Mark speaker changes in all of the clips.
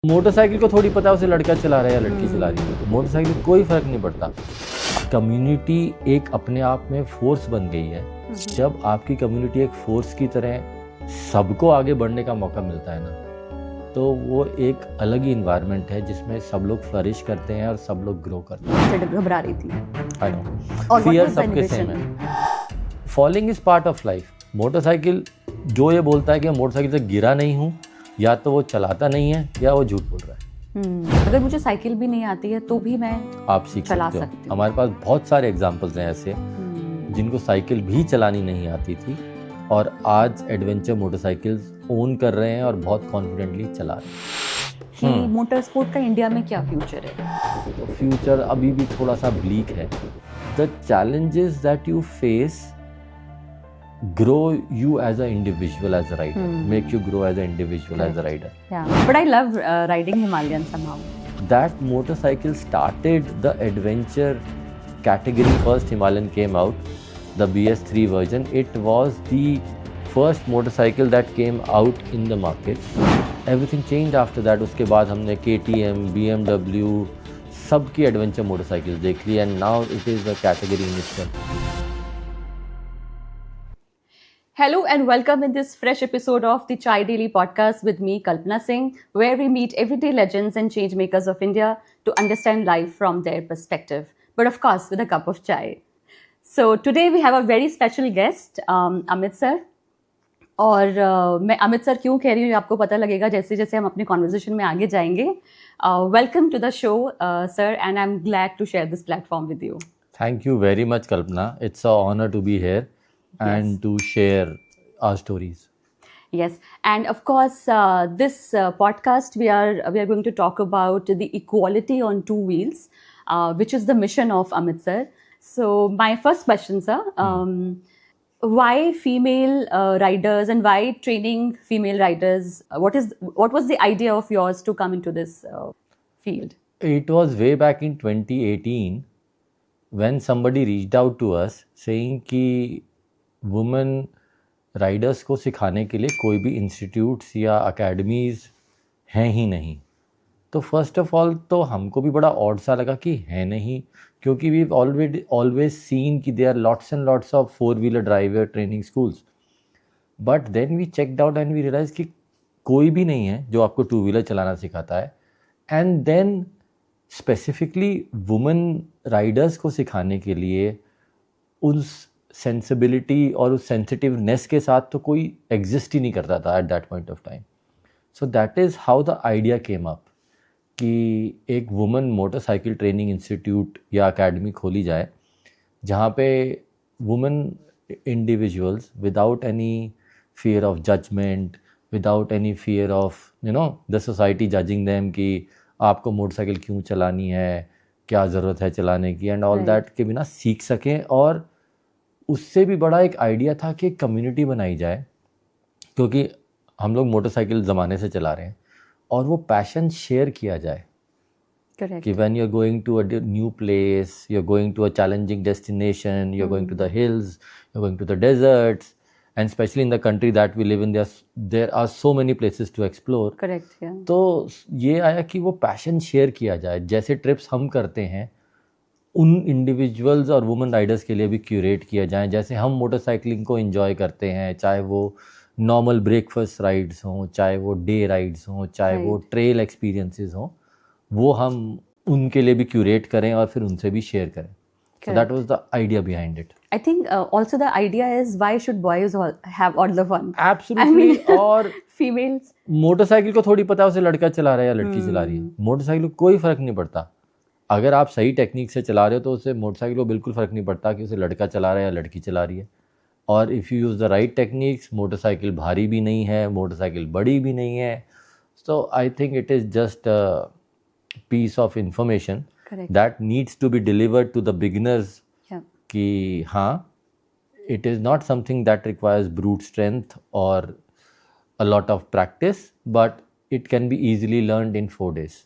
Speaker 1: Motorcycle को थोड़ी पता है उसे लड़का चला रहा है या लड़की चला रही है, मोटरसाइकिल को कोई फर्क नहीं पड़ता। कम्युनिटी एक अपने आप में फोर्स बन गई है। जब आपकी कम्युनिटी एक फोर्स की तरह सबको आगे बढ़ने का मौका मिलता है ना, तो वो एक अलग ही इन्वायरमेंट है जिसमें सब लोग फ्लरिश करते हैं और सब लोग ग्रो करते हैं।
Speaker 2: घबरा रही थी।
Speaker 1: आई नो, फियर सबके सेम है। Falling is part of life. Motorcycle जो ये बोलता है कि मोटरसाइकिल से गिरा नहीं हूँ, या तो वो चलाता नहीं है या वो झूठ बोल रहा है।
Speaker 2: अगर मुझे साइकिल भी नहीं आती है तो भी मैं
Speaker 1: आप सीख सकते हो। हमारे पास बहुत सारे एग्जाम्पल्स हैं ऐसे जिनको साइकिल भी चलानी नहीं आती थी और आज एडवेंचर मोटरसाइकिल्स ओन कर रहे हैं और बहुत कॉन्फिडेंटली चला रहे हैं।
Speaker 2: कि मोटर स्पोर्ट का इंडिया में क्या फ्यूचर है?
Speaker 1: तो फ्यूचर अभी भी थोड़ा सा ब्लीक है। The challenges that you face grow you as an individual, as a rider, make you grow as an individual, as a rider.
Speaker 2: Yeah, but I love riding Himalayan somehow.
Speaker 1: That motorcycle started the adventure category. First Himalayan came out, the BS3 version. It was the first motorcycle that came out in the market. Everything changed after that. उसके बाद हमने KTM, BMW सबकी adventure motorcycles देख ली, and now it is a category in itself.
Speaker 2: Hello and welcome in this fresh episode of the Chai Daily podcast with me, Kalpana Singh, where we meet everyday legends and change makers of India to understand life from their perspective, but of course with a cup of chai. So today we have a very special guest, Amit sir. और मैं Amit sir क्यों कह रही हूँ आपको पता लगेगा जैसे जैसे हम अपने कॉन्वर्जेशन में आगे जाएंगे. Welcome to the show sir, and I am glad to share this platform with you.
Speaker 1: Thank you very much, Kalpana. It's an honor to be here. And to share our stories.
Speaker 2: Yes, and of course, this podcast we are going to talk about the equality on two wheels, which is the mission of Amit sir. So my first question, sir, why female riders and why training female riders? What was the idea of yours to come into this field?
Speaker 1: It was way back in 2018 when somebody reached out to us saying कि women riders को सिखाने के लिए कोई भी institutes या academies हैं ही नहीं. तो फर्स्ट ऑफ ऑल तो हमको भी बड़ा ऑड सा लगा कि है नहीं, क्योंकि वी ऑलवेज सीन कि there are lots and lots of 4-wheeler driver training schools. But then we checked out and we realise कि कोई भी नहीं है जो आपको 2-wheeler चलाना सिखाता है. And then specifically women riders को सिखाने के लिए उस सेंसिबिलिटी और उस सेंसिटिवनेस के साथ तो कोई एग्जिस्ट ही नहीं करता था at that point of time. So that is how the idea came up कि एक वुमेन मोटरसाइकिल ट्रेनिंग इंस्टीट्यूट या अकेडमी खोली जाए जहाँ पे women individuals without any fear of judgement, without any fear of the society judging them कि आपको motorcycle क्यों चलानी है, क्या ज़रूरत है चलाने की, एंड ऑल दैट के बिना सीख सकें. और उससे भी बड़ा एक आइडिया था कि एक कम्युनिटी बनाई जाए, क्योंकि हम लोग मोटरसाइकिल ज़माने से चला रहे हैं और वो पैशन शेयर किया जाए.
Speaker 2: Correct.
Speaker 1: कि when you are going to a new place, you are going to a challenging destination, you are going to the hills, you are going to the deserts, and specially in the country that we live in, there are so many places to explore.
Speaker 2: Correct.
Speaker 1: तो ये आया कि वो passion share किया जाए. जैसे trips हम करते हैं उन इंडिविजुअल्स और वुमेन राइडर्स के लिए भी क्यूरेट किया जाए. जैसे हम मोटरसाइकिलिंग को एंजॉय करते हैं, चाहे वो नॉर्मल ब्रेकफास्ट राइड्स हों, चाहे वो डे राइड्स हों, चाहे वो ट्रेल एक्सपीरियंसेस हों, वो हम उनके लिए भी क्यूरेट करें और फिर उनसे भी शेयर करें. So that was the idea behind it.
Speaker 2: I think also the idea is why should boys have all the fun?
Speaker 1: Absolutely.
Speaker 2: I mean,
Speaker 1: और
Speaker 2: females.
Speaker 1: मोटरसाइकिल को थोड़ी पता है उसे लड़का चला रहा है या लड़की चला रही है. मोटरसाइकिल को कोई फ़र्क नहीं पड़ता. अगर आप सही टेक्निक से चला रहे हो तो उससे मोटरसाइकिल को बिल्कुल फ़र्क नहीं पड़ता कि उसे लड़का चला रहा है या लड़की चला रही है. और if you use the right techniques, motorcycle भारी भी नहीं है, मोटरसाइकिल बड़ी भी नहीं है. So I think it is just a piece of information that needs to be delivered to the beginners कि हाँ, it is not something that requires brute strength or a lot of practice, but it can be easily learned in 4 days.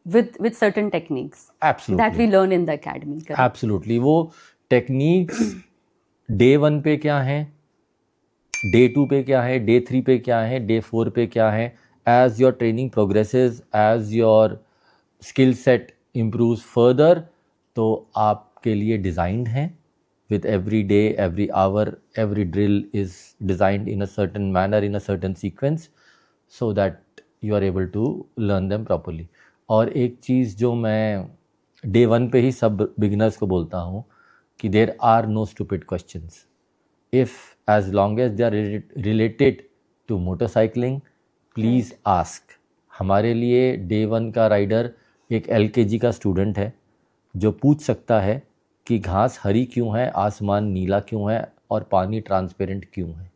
Speaker 2: With certain techniques.
Speaker 1: Absolutely.
Speaker 2: That we learn in the academy. Correct?
Speaker 1: Absolutely. वो techniques day 1 पे क्या हैं, day 2 पे क्या है, day 3 पे क्या है, day 4 पे क्या है, as your training progresses, as your skill set improves further, तो आपके लिए designed हैं. With every day, every hour, every drill is designed in a certain manner, in a certain sequence, so that you are able to learn them properly. और एक चीज़ जो मैं day one पे ही सब beginners को बोलता हूँ कि there are no stupid questions. If as long as they are related to motorcycling, please ask. हमारे लिए day one का राइडर एक LKG का स्टूडेंट है जो पूछ सकता है कि घास हरी क्यों है, आसमान नीला क्यों है और पानी ट्रांसपेरेंट क्यों है.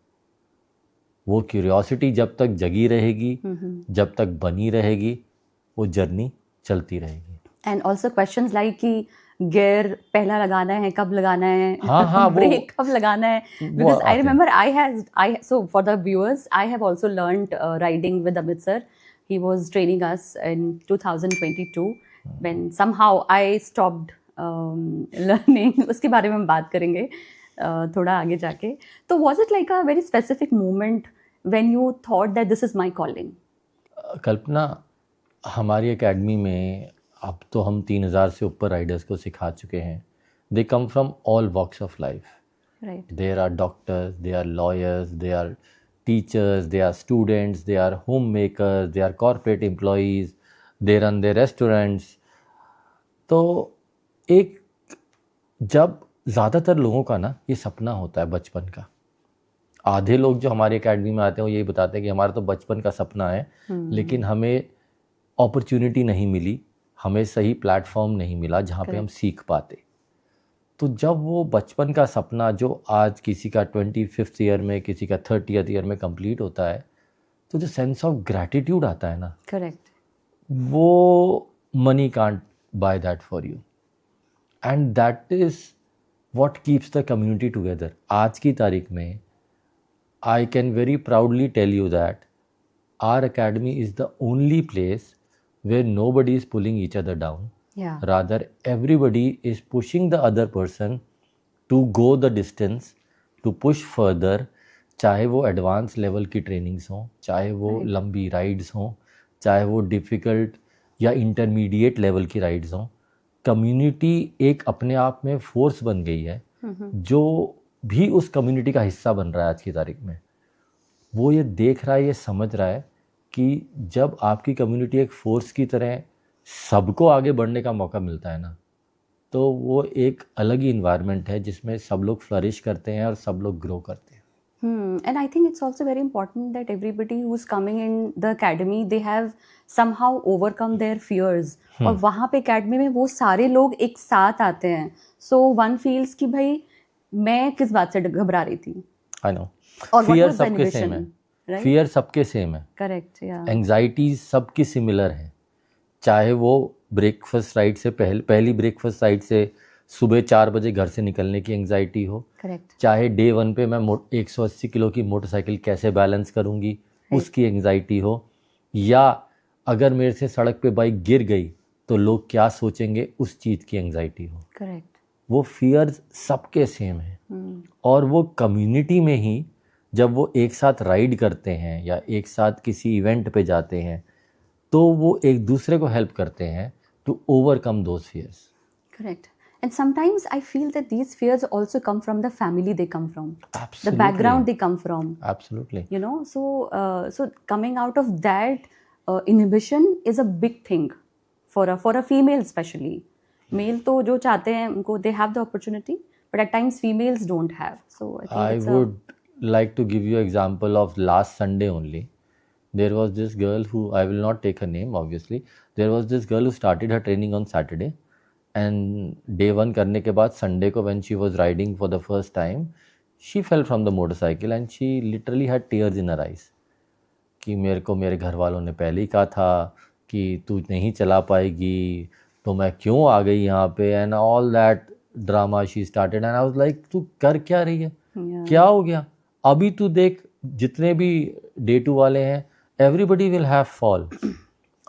Speaker 1: वो क्यूरियोसिटी जब तक जगी रहेगी, जब तक बनी रहेगी, वो जर्नी चलती रहेगी.
Speaker 2: एंड ऑल्सो क्वेश्चंस लाइक कि गियर पहला लगाना है, कब लगाना है,
Speaker 1: हाँ,
Speaker 2: ब्रेक कब लगाना है. Because I remember I so for the viewers I have also learned riding with Amit sir. He was training us in 2022 when somehow I stopped learning. उसके बारे में हम बात करेंगे थोड़ा आगे जाके. तो was it like a very specific moment when you thought that this is my calling?
Speaker 1: Kalpana, हमारी एकेडमी में अब तो हम 3000 से ऊपर राइडर्स को सिखा चुके हैं. They come from all walks of life.
Speaker 2: Right.
Speaker 1: There are doctors, they are lawyers, they are teachers, they are students, they are home makers, they are corporate employees, they run their restaurants. तो एक जब ज़्यादातर लोगों का ना ये सपना होता है बचपन का. आधे लोग जो हमारी एकेडमी में आते हैं वो यही बताते हैं कि हमारा तो बचपन का सपना है, लेकिन हमें अपॉर्चुनिटी नहीं मिली, हमें सही प्लेटफॉर्म नहीं मिला जहाँ पे हम सीख पाते. तो जब वो बचपन का सपना जो आज किसी का 25th ईयर में, किसी का 30th ईयर में कंप्लीट होता है, तो जो सेंस ऑफ ग्रैटिट्यूड आता है ना,
Speaker 2: करेक्ट,
Speaker 1: वो money can't by that for you. And that is what keeps the community together. आज की तारीख में I can very proudly tell you that our academy is the only place where nobody is pulling each other down.
Speaker 2: Yeah.
Speaker 1: Rather, everybody is pushing the other person to go the distance, to push further. चाहे वो advance level की trainings हों, चाहे वो लंबी rides हों, चाहे वो डिफ़िकल्ट या इंटरमीडिएट लेवल की राइड्स हों. कम्युनिटी एक अपने आप में फोर्स बन गई है. जो भी उस कम्युनिटी का हिस्सा बन रहा है आज की तारीख में, वो ये देख रहा है, ये समझ रहा है कि जब आपकी कम्युनिटी एक फोर्स की तरह सबको आगे बढ़ने का मौका मिलता है ना, तो वो एक अलग ही इन्वायरमेंट है जिसमें सब लोग फ्लरिश करते हैं और सब लोग ग्रो करते हैं.
Speaker 2: And I think it's also very important that everybody who's coming in the academy, they have somehow overcome their fears. और वहाँ पे academy में वो सारे लोग एक साथ आते हैं. So one feels कि भाई मैं किस बात से घबरा रही थी.
Speaker 1: I know.
Speaker 2: और
Speaker 1: fear
Speaker 2: what was the
Speaker 1: सबके सेम है.
Speaker 2: right?
Speaker 1: fear सबके सेम है.
Speaker 2: Correct, yeah.
Speaker 1: एंग्जाइटी सबकी सिमिलर है. चाहे वो ब्रेकफास्ट राइड से पहली ब्रेकफास्ट राइड से सुबह 4 बजे घर से निकलने की एंग्जाइटी हो,
Speaker 2: करेक्ट,
Speaker 1: चाहे डे 1 पे मैं 180 किलो की मोटरसाइकिल कैसे बैलेंस करूंगी उसकी एंग्जाइटी हो, या अगर मेरे से सड़क पे बाइक गिर गई तो लोग क्या सोचेंगे उस चीज़ की एंग्जाइटी हो.
Speaker 2: करेक्ट.
Speaker 1: वो फियर्स सबके सेम है. और वो कम्युनिटी में ही जब वो एक साथ राइड करते हैं या एक साथ किसी इवेंट पे जाते हैं, तो वो एक दूसरे को हेल्प करते हैं to overcome those fears.
Speaker 2: Correct. And sometimes I feel that these fears also come from the family they come from.
Speaker 1: Absolutely.
Speaker 2: The background they come from.
Speaker 1: Absolutely.
Speaker 2: You know, so coming out of that inhibition is a big thing for a female especially. Male तो जो चाहते हैं उनको they have the opportunity, but at times females don't have. So I think
Speaker 1: I would like to give you an example of last Sunday only. There was this girl who, I will not take her name obviously, there was this girl who started her training on Saturday, and day 1 करने के बाद Sunday को when she was riding for the first time, she fell from the motorcycle and she literally had tears in her eyes. कि मेरे को मेरे घर वालों ने पहले ही कहा था कि तू नहीं चला पाएगी, तो मैं क्यों आ गई यहाँ पे, and all that drama she started, and I was like तू कर क्या रही है, क्या हो गया. अभी तू देख जितने भी day 2 वाले हैं, everybody will have fall.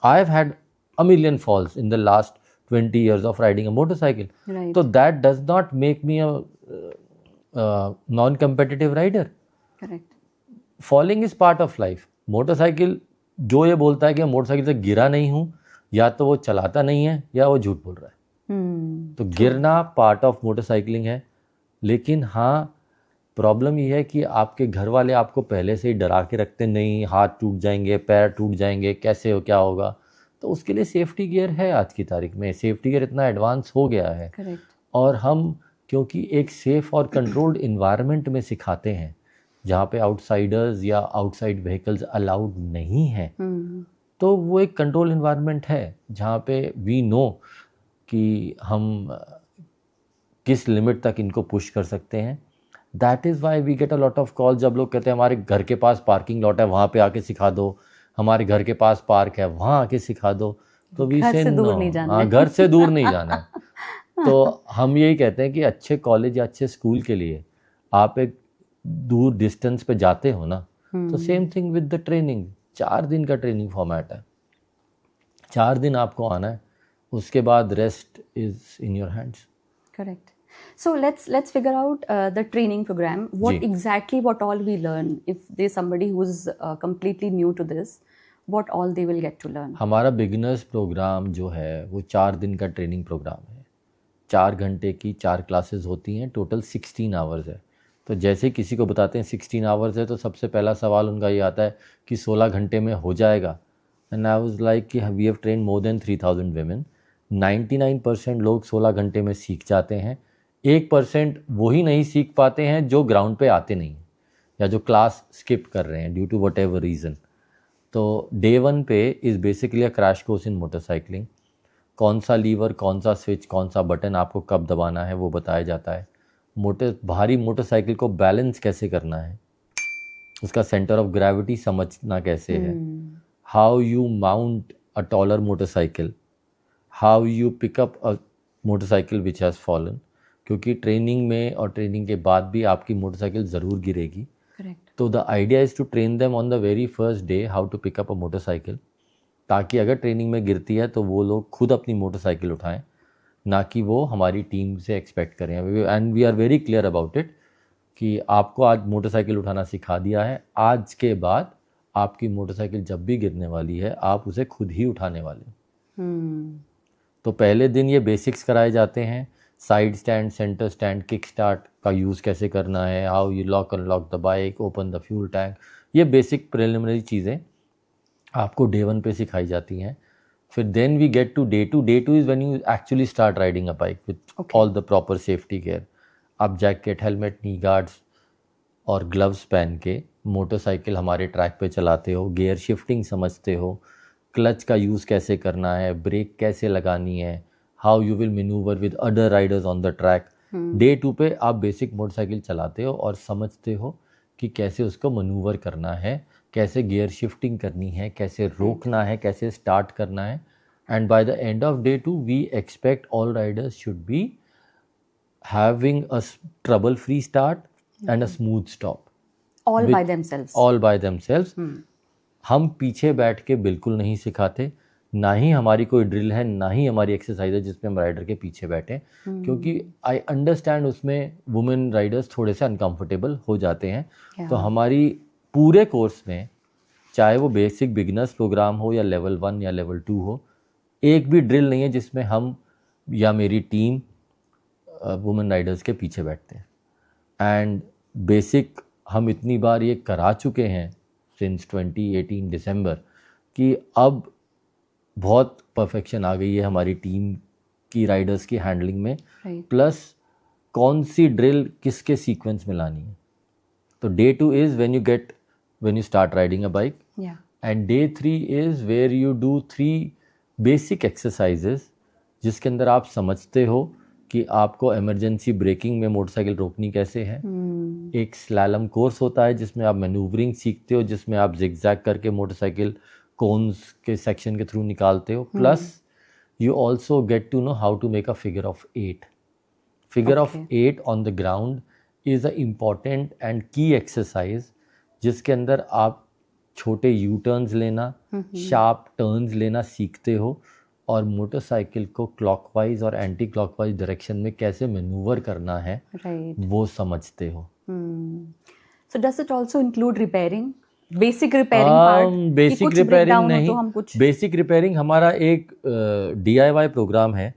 Speaker 1: I have had a million falls in the last 20 years of riding a motorcycle.
Speaker 2: Right.
Speaker 1: So that does not make me a non-competitive rider.
Speaker 2: correct.
Speaker 1: Falling is part of life. Motorcycle जो ये बोलता है कि मैं motorcycle से गिरा नहीं हूँ, या तो वो चलाता नहीं है या वो झूठ बोल रहा है। तो गिरना पार्ट ऑफ मोटरसाइकिलिंग है। लेकिन हाँ, प्रॉब्लम ये है कि आपके घर वाले आपको पहले से ही डरा के रखते, नहीं हाथ टूट जाएंगे, पैर टूट जाएंगे, कैसे हो, क्या होगा। तो उसके लिए सेफ्टी गियर है। आज की तारीख में सेफ्टी गियर इतना एडवांस हो गया है।
Speaker 2: Correct.
Speaker 1: और हम क्योंकि एक सेफ और कंट्रोल्ड इन्वायरमेंट में सिखाते हैं जहाँ पे आउटसाइडर्स या आउटसाइड व्हीकल्स अलाउड नहीं हैं, तो वो एक कंट्रोल इन्वायरमेंट है जहाँ पे वी नो कि हम किस लिमिट तक इनको पुश कर सकते हैं। That is why we get a lot of call जब लोग कहते हैं हमारे घर के पास पार्किंग लॉट है, वहाँ पे आके सिखा दो, हमारे घर के पास पार्क है, वहाँ आके सिखा दो। तो वी से नो, हाँ, घर से दूर नहीं जाना है। तो हम यही कहते हैं कि अच्छे कॉलेज या अच्छे स्कूल के लिए आप एक दूर डिस्टेंस पे जाते हो ना, तो same thing with the training. 4 दिन का ट्रेनिंग फॉर्मेट है, 4 दिन आपको आना है, उसके बाद rest is in your hands.
Speaker 2: Correct. So let's figure out the training program. What
Speaker 1: जी।
Speaker 2: exactly what all we learn if there's somebody who's completely new to this, what all they will get to learn.
Speaker 1: हमारा beginners programme जो है वो 4 दिन का training programme है। 4 घंटे की 4 क्लासेस होती हैं, टोटल 16 आवर्स है। तो जैसे किसी को बताते हैं 16 आवर्स है, तो सबसे पहला सवाल उनका ये आता है कि 16 घंटे में हो जाएगा। एंड आई वाज लाइक कि we have train more than 3000 women। 99% लोग 16 घंटे में सीख जाते हैं। 1% वही नहीं सीख पाते हैं जो ग्राउंड पे आते नहीं हैं या जो क्लास स्किप कर रहे हैं due to whatever reason. तो डे 1 पे is basically a crash course in motorcycling. कौन सा लीवर, कौन सा स्विच, कौन सा बटन आपको कब दबाना है वो बताया जाता है। भारी मोटरसाइकिल को बैलेंस कैसे करना है, उसका सेंटर ऑफ ग्रेविटी समझना कैसे है, how you mount a taller motorcycle, how you pick up a motorcycle which has fallen. क्योंकि ट्रेनिंग में और ट्रेनिंग के बाद भी आपकी मोटरसाइकिल ज़रूर गिरेगी।
Speaker 2: Correct.
Speaker 1: तो the idea is to train them on the very first day how to pick up a motorcycle, ताकि अगर ट्रेनिंग में गिरती है तो वो लोग खुद अपनी मोटरसाइकिल उठाएं, ना कि वो हमारी टीम से एक्सपेक्ट करें। And we are very clear about it कि आपको आज मोटरसाइकिल उठाना सिखा दिया है, आज के बाद आपकी मोटरसाइकिल जब भी गिरने वाली है आप उसे खुद ही उठाने वाले हो। तो पहले दिन ये बेसिक्स कराए जाते हैं, side stand, centre stand, kick start का यूज़ कैसे करना है, how you lock unlock the bike, open the fuel tank. ये बेसिक प्रिलिमिनरी चीज़ें आपको डे 1 पे सिखाई जाती हैं। फिर then we get to day 2। Day 2 is when you actually start riding a bike with all the proper safety care. आप jacket, helmet, knee guards और ग्लव्स पहन के मोटरसाइकिल हमारे ट्रैक पे चलाते हो, गियर शिफ्टिंग समझते हो, क्लच का यूज़ कैसे करना है, ब्रेक कैसे लगानी है, how you will manoeuvre with other Riders on the track. Day 2 पे आप बेसिक मोटरसाइकिल चलाते हो और समझते हो कि कैसे उसको मैन्यूवर करना है, कैसे गियर शिफ्टिंग करनी है, कैसे रोकना है, कैसे स्टार्ट करना है। And by the end of day 2 we expect all riders should be having a trouble free start and a smooth stop,
Speaker 2: All by themselves.
Speaker 1: all by themselves। हम पीछे बैठ के बिल्कुल नहीं सिखाते, ना ही हमारी कोई ड्रिल है, ना ही हमारी एक्सरसाइज है जिसमें हम राइडर के पीछे बैठे, क्योंकि आई अंडरस्टैंड उसमें वुमेन राइडर्स थोड़े से अनकंफर्टेबल हो जाते हैं। तो हमारी पूरे कोर्स में, चाहे वो बेसिक बिगिनर्स प्रोग्राम हो या लेवल 1 या लेवल 2 हो, एक भी ड्रिल नहीं है जिसमें हम या मेरी टीम वुमेन राइडर्स के पीछे बैठते हैं। एंड बेसिक हम इतनी बार ये करा चुके हैं सिंस 2018 दिसंबर कि अब बहुत परफेक्शन आ गई है हमारी टीम की राइडर्स की हैंडलिंग में। प्लस कौन सी ड्रिल किसके सीक्वेंस में लानी है। तो day 2 is when you start riding a bike, and day 3 is where you do 3 basic exercises जिसके अंदर आप समझते हो कि आपको इमरजेंसी ब्रेकिंग में मोटरसाइकिल रोकनी कैसे है। एक स्लैलम कोर्स होता है जिसमें आप मैन्यूवरिंग सीखते हो, जिसमें आप जिगजैग करके मोटरसाइकिल कोन्स के सेक्शन के थ्रू निकालते हो। Plus you also get to know how to make a figure of 8। Figure of 8 on the ground is a important and key exercise जिसके अंदर आप छोटे यू टर्न्स लेना, शार्प टर्न्स लेना सीखते हो और मोटरसाइकिल को क्लॉकवाइज और एंटी क्लॉकवाइज डायरेक्शन में कैसे मैन्यूवर करना है वो समझते हो।
Speaker 2: So does it also include repairing? Basic repairing part,
Speaker 1: basic
Speaker 2: कुछ
Speaker 1: रिपेयरिंग
Speaker 2: breakdown हो
Speaker 1: नहीं,
Speaker 2: तो हम कुछ
Speaker 1: बेसिक रिपेयरिंग हमारा एक DIY प्रोग्राम है,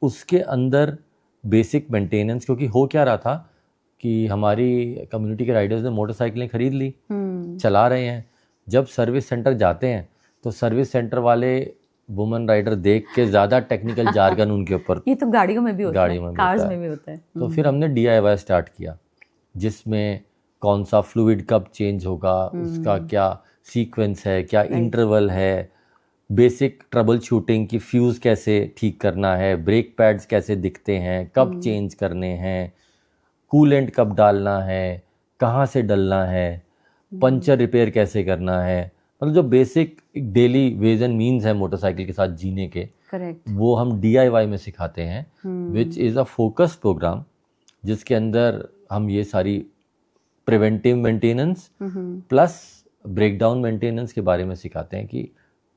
Speaker 1: उसके अंदर बेसिक मेंटेनेंस। क्योंकि हो क्या रहा था कि हमारी कम्युनिटी के राइडर्स ने मोटरसाइकिलें खरीद ली, चला रहे हैं, जब सर्विस सेंटर जाते हैं तो सर्विस सेंटर वाले वुमन राइडर देख के ज़्यादा टेक्निकल जार्गन उनके ऊपर
Speaker 2: ये तो गाड़ियों में भी होता
Speaker 1: गाड़ियों
Speaker 2: है,
Speaker 1: में भी
Speaker 2: कार्स
Speaker 1: होता है।
Speaker 2: में भी होता है।
Speaker 1: तो फिर हमने DIY स्टार्ट किया, जिसमें कौन सा फ्लूइड कब चेंज होगा, उसका क्या सीक्वेंस है, क्या इंटरवल है, बेसिक ट्रबल शूटिंग की फ्यूज़ कैसे ठीक करना है, ब्रेक पैड्स कैसे दिखते हैं, कब चेंज करने हैं, कूलेंट कब डालना है, कहाँ से डलना है, पंचर रिपेयर कैसे करना है। मतलब जो basic daily veg and means है मोटरसाइकिल के साथ जीने के,
Speaker 2: करेक्ट।
Speaker 1: वो हम DIY में सिखाते हैं, which is a focused programme, जिसके अंदर हम ये सारी preventive maintenance plus breakdown maintenance के बारे में सिखाते हैं कि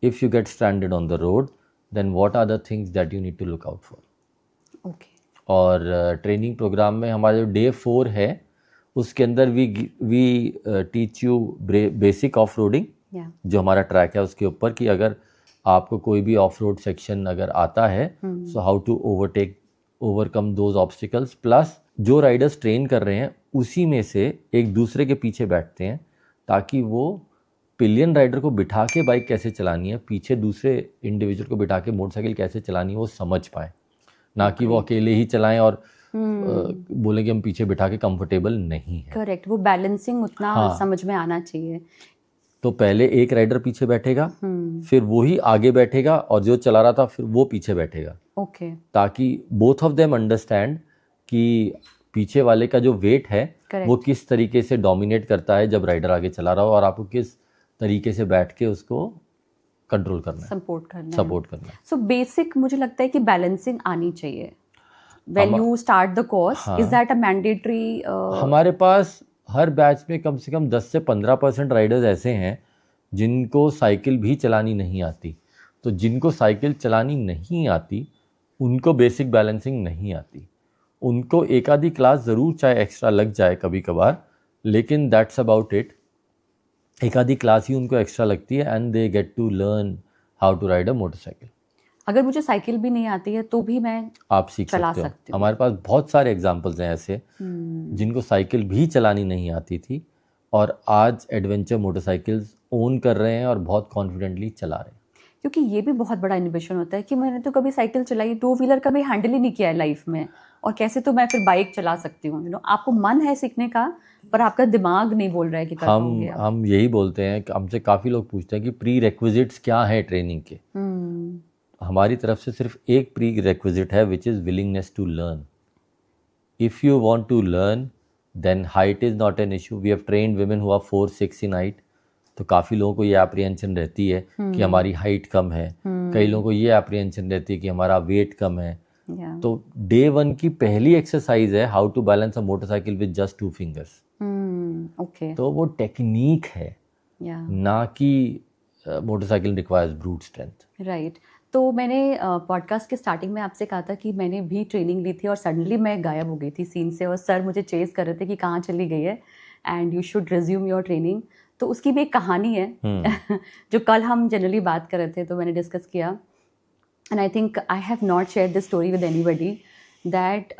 Speaker 1: if you get stranded on the road then what are the things that you need to look out for.
Speaker 2: Okay.
Speaker 1: और ट्रेनिंग प्रोग्राम में हमारा जो Day 4 है, उसके अंदर we teach you basic of roading, जो हमारा ट्रैक है उसके ऊपर, कि अगर आपको कोई भी ऑफ रोड सेक्शन अगर आता है, so how to overcome those obstacles. Plus जो राइडर्स ट्रेन कर रहे हैं उसी में से एक दूसरे के पीछे बैठते हैं, ताकि वो पिलियन राइडर को बिठा के बाइक कैसे चलानी है, पीछे दूसरे इंडिविजुअल को बिठा के मोटरसाइकिल कैसे चलानी है, वो समझ पाए, ना कि वो अकेले ही चलाएं और बोले कि हम पीछे बिठा के कंफर्टेबल नहीं है।
Speaker 2: करेक्ट, वो बैलेंसिंग उतना समझ में आना चाहिए।
Speaker 1: तो पहले एक राइडर पीछे बैठेगा, फिर वो ही आगे बैठेगा, और जो चला रहा था फिर वो पीछे बैठेगा,
Speaker 2: ओके,
Speaker 1: ताकि बोथ ऑफ देम अंडरस्टैंड कि पीछे वाले का जो वेट है वो किस तरीके से डोमिनेट करता है जब राइडर आगे चला रहा हो, और आपको किस तरीके से बैठ के उसको कंट्रोल करना है, सपोर्ट करना है।
Speaker 2: सो बेसिक मुझे लगता है कि बैलेंसिंग आनी चाहिए when you start the course. Is that a mandatory?
Speaker 1: हमारे पास हर बैच में कम से कम 10 से 15% राइडर्स ऐसे हैं जिनको साइकिल भी चलानी नहीं आती। तो जिनको साइकिल चलानी नहीं आती उनको बेसिक बैलेंसिंग नहीं आती, उनको एक आधी क्लास ज़रूर चाहे एक्स्ट्रा लग जाए कभी कभार, लेकिन दैट्स अबाउट इट। एक आधी क्लास ही उनको एक्स्ट्रा लगती है and they get to learn how to ride a motorcycle.
Speaker 2: अगर मुझे साइकिल भी नहीं आती है तो भी मैं
Speaker 1: आप सीख सकते हो। हमारे पास बहुत सारे एग्जाम्पल्स हैं ऐसे जिनको साइकिल भी चलानी नहीं आती थी और आज एडवेंचर मोटरसाइकिल्स ओन कर रहे हैं और बहुत कॉन्फिडेंटली चला रहे हैं।
Speaker 2: क्योंकि ये भी बहुत बड़ा इनोवेशन होता है कि मैंने तो कभी साइकिल चलाई, टू व्हीलर कभी हैंडल ही नहीं किया है लाइफ में, और कैसे तो मैं फिर बाइक चला सकती हूँ। यू नो, आपको मन है सीखने का पर आपका दिमाग नहीं बोल रहा है कि कर पाओगे आप।
Speaker 1: हम यही बोलते हैं कि हमसे काफ़ी लोग पूछते हैं कि प्री रिक्विजिट्स क्या है ट्रेनिंग के। हमारी तरफ से सिर्फ एक प्री रिक्विजिट है, which is willingness to learn. If you want to learn then height is not an issue. We have trained women who are 4'6" in height. तो काफ़ी लोगों को ये एप्रीहेंशन रहती है कि हमारी हाइट कम है, कई लोगों को ये एप्रीहेंशन रहती है कि हमारा वेट कम है। तो Day 1 की पहली एक्सरसाइज है how to balance a motorcycle with just 2 fingers। तो वो टेक्निक है, ना कि motorcycle requires brute strength.
Speaker 2: Right. तो मैंने पॉडकास्ट के स्टार्टिंग में आपसे कहा था कि मैंने भी ट्रेनिंग ली थी और सडनली मैं गायब हो गई थी सीन से, और सर मुझे चेस कर रहे थे कि कहाँ चली गई है and you should resume your training. तो उसकी भी एक कहानी है जो कल हम जनरली बात कर रहे थे, तो मैंने डिस्कस किया, and I think I have not shared this story with anybody, that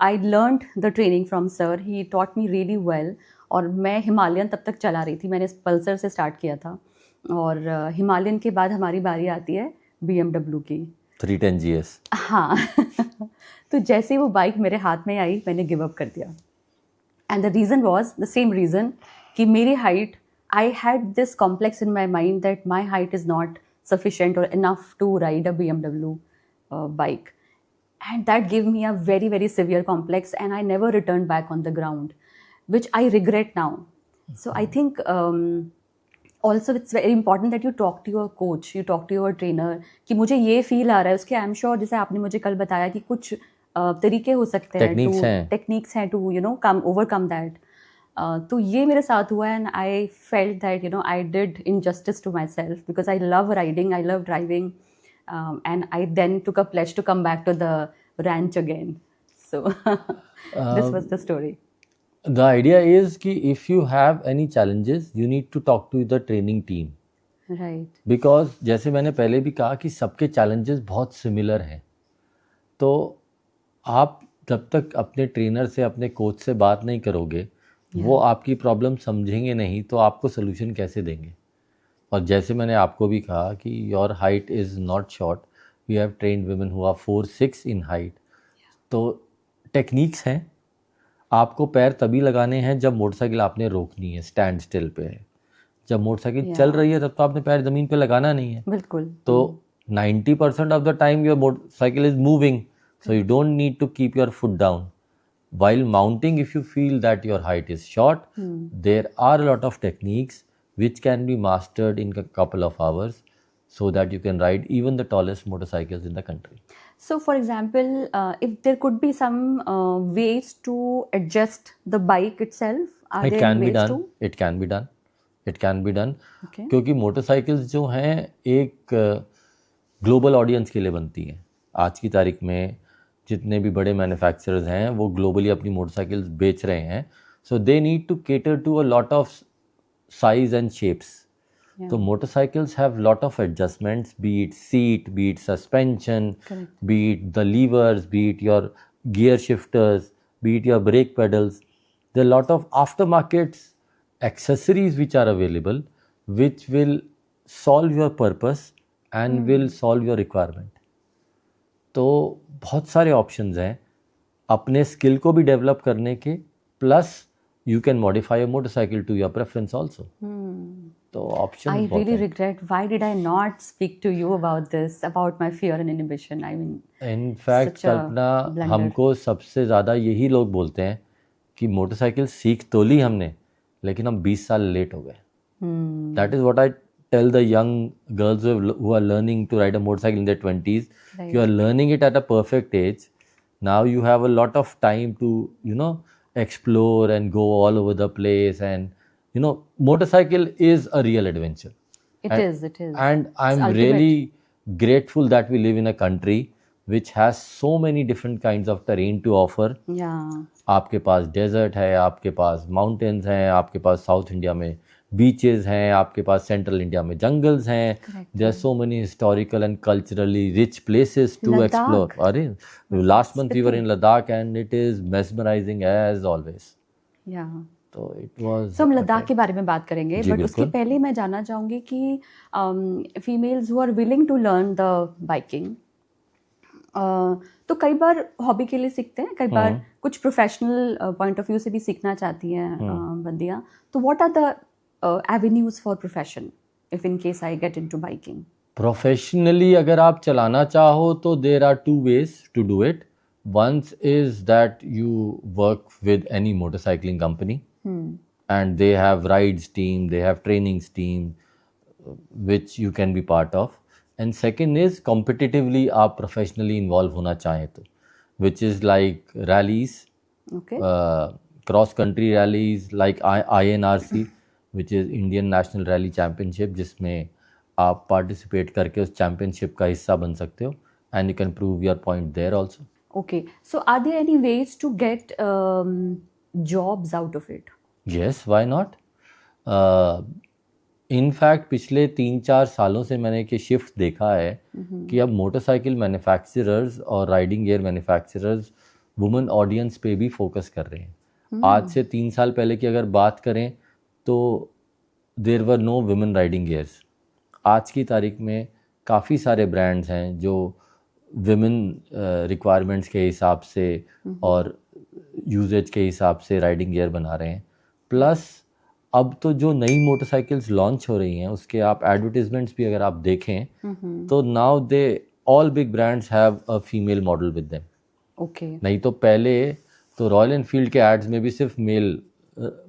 Speaker 2: I learned the training from sir. He taught me really well. और मैं हिमालयन तब तक चला रही थी, मैंने पल्सर से स्टार्ट किया था, और हिमालयन के बाद हमारी बारी आती है BMW की
Speaker 1: 310 GS।
Speaker 2: हाँ तो जैसे वो बाइक मेरे हाथ में आई मैंने गिव अप कर दिया, and the reason was the same reason कि मेरी height, I had this complex in my mind that my height is not sufficient or enough to ride a BMW bike, and that gave me a very, very severe complex, and I never returned back on the ground, which I regret now. So I think also it's very important that you talk to your coach, you talk to your trainer कि मुझे ये feel आ रहा है उसके। I am sure जैसे आपने मुझे कल बताया कि कुछ तरीके हो सकते हैं, टेक्निक्स हैं टू ओवरकम दैट। तो ये मेरे साथ हुआ, and I felt that I did injustice to myself, because I love riding, I love driving, and I then took a pledge to come back to the ranch again. So this was the story.
Speaker 1: The idea is कि if you have any challenges, you need to talk to the training team.
Speaker 2: Right.
Speaker 1: Because जैसे मैंने पहले भी कहा कि सबके challenges बहुत similar हैं. तो आप जब तक अपने ट्रेनर से, अपने कोच से बात नहीं करोगे, वो आपकी प्रॉब्लम समझेंगे नहीं, तो आपको सोल्यूशन कैसे देंगे. और जैसे मैंने आपको भी कहा कि your height is not short, we have trained women who are 4'6" in height. तो टेक्निक्स हैं. आपको पैर तभी लगाने हैं जब मोटरसाइकिल आपने रोकनी है, स्टैंड स्टिल पे है. जब मोटरसाइकिल चल रही है तब तो आपने पैर ज़मीन पे लगाना नहीं है.
Speaker 2: बिल्कुल.
Speaker 1: तो 90% of the time your motorcycle is moving, so you don't need to keep your foot down. While mounting, if you feel that your height is short, there are a lot of techniques which can be mastered in a couple of hours so that you can ride even the tallest motorcycles in the country.
Speaker 2: So, for example, if there could be some ways to adjust the bike itself, are
Speaker 1: It
Speaker 2: there
Speaker 1: can be
Speaker 2: ways
Speaker 1: done.
Speaker 2: to?
Speaker 1: It can be done. It can be done.
Speaker 2: Okay.
Speaker 1: क्योंकि motorcycles जो हैं एक global audience के लिए बनती हैं. आज की तारीख में जितने भी बड़े मैन्युफैक्चरर्स हैं वो ग्लोबली अपनी मोटरसाइकिल्स बेच रहे हैं. So they need to cater to a lot of size and shapes. तो motorcycles have lot of adjustments, be it seat, be it suspension, be it the levers, be it your gear shifters, be it your brake pedals. There lot of after markets accessories which are available which will solve your purpose and will solve your requirement. तो बहुत सारे options हैं अपने skill को भी develop करने के, plus you can modify a motorcycle to your preference also. तो option
Speaker 2: I really regret. Why did I not speak to you about this, about my fear and inhibition? I mean,
Speaker 1: in fact
Speaker 2: such a
Speaker 1: Kalpana,
Speaker 2: blunder.
Speaker 1: हमको सबसे ज़्यादा यही लोग बोलते हैं कि motorcycle सीख तो ली हमने, लेकिन हम 20 साल लेट हो गए. That is what I tell the young girls who are learning to ride a motorcycle in their 20s.
Speaker 2: Right.
Speaker 1: You are learning it at a perfect age. Now you have a lot of time to, explore and go all over the place. And, motorcycle is a real adventure.
Speaker 2: it is.
Speaker 1: And I'm
Speaker 2: ultimate.
Speaker 1: really grateful that we live in a country which has so many different kinds of terrain to offer.
Speaker 2: Yeah.
Speaker 1: आपके पास desert है, आपके पास mountains हैं, आपके पास south India में beaches हैं, आपके पास सेंट्रल इंडिया में जंगल्स हैं. There are so many historical and culturally rich places to explore. अरे last month we were in Ladakh and it is mesmerising as always.
Speaker 2: Yeah.
Speaker 1: तो इट वाज.
Speaker 2: हम लद्दाख के बारे में बात करेंगे,
Speaker 1: जी,
Speaker 2: बट उसके
Speaker 1: बिल्कुल.
Speaker 2: पहले मैं जानना चाहूँगी कि females who are willing to learn the biking, तो कई बार हॉबी के लिए सीखते हैं, कई बार कुछ प्रोफेशनल पॉइंट ऑफ व्यू से भी सीखना चाहती हैं बंदियाँ. तो what are the avenues for profession if in case I get into biking?
Speaker 1: Professionally अगर आप चलाना चाहो तो there are two ways to do it. Once is that you work with any motorcycling company and they have rides team, they have trainings team which you can be part of. And second is competitively आप professionally involve होना चाहें तो, which is like rallies,
Speaker 2: Okay.
Speaker 1: cross country rallies like INRC which is Indian National Rally Championship, जिसमें आप participate करके उस championship का हिस्सा बन सकते हो and you can prove your point there also.
Speaker 2: Okay. So are there any ways to get jobs out of it?
Speaker 1: Yes, why not? In fact पिछले 3-4 सालों से मैंने एक शिफ्ट देखा है कि अब मोटरसाइकिल मैन्युफैक्चरर्स और riding gear manufacturers women audience पे भी फोकस कर रहे हैं. आज से 3 साल पहले की अगर बात करें तो there were no women riding gears. आज की तारीख में काफ़ी सारे ब्रांड्स हैं जो विमेन रिक्वायरमेंट्स के हिसाब से और यूजेज के हिसाब से राइडिंग गियर बना रहे हैं. प्लस अब तो जो नई मोटरसाइकिल्स लॉन्च हो रही हैं उसके आप एडवर्टीजमेंट्स भी अगर आप देखें तो now they all big brands have a female model with them.
Speaker 2: Okay.
Speaker 1: नहीं तो पहले तो रॉयल एनफील्ड के एड्स में भी सिर्फ मेल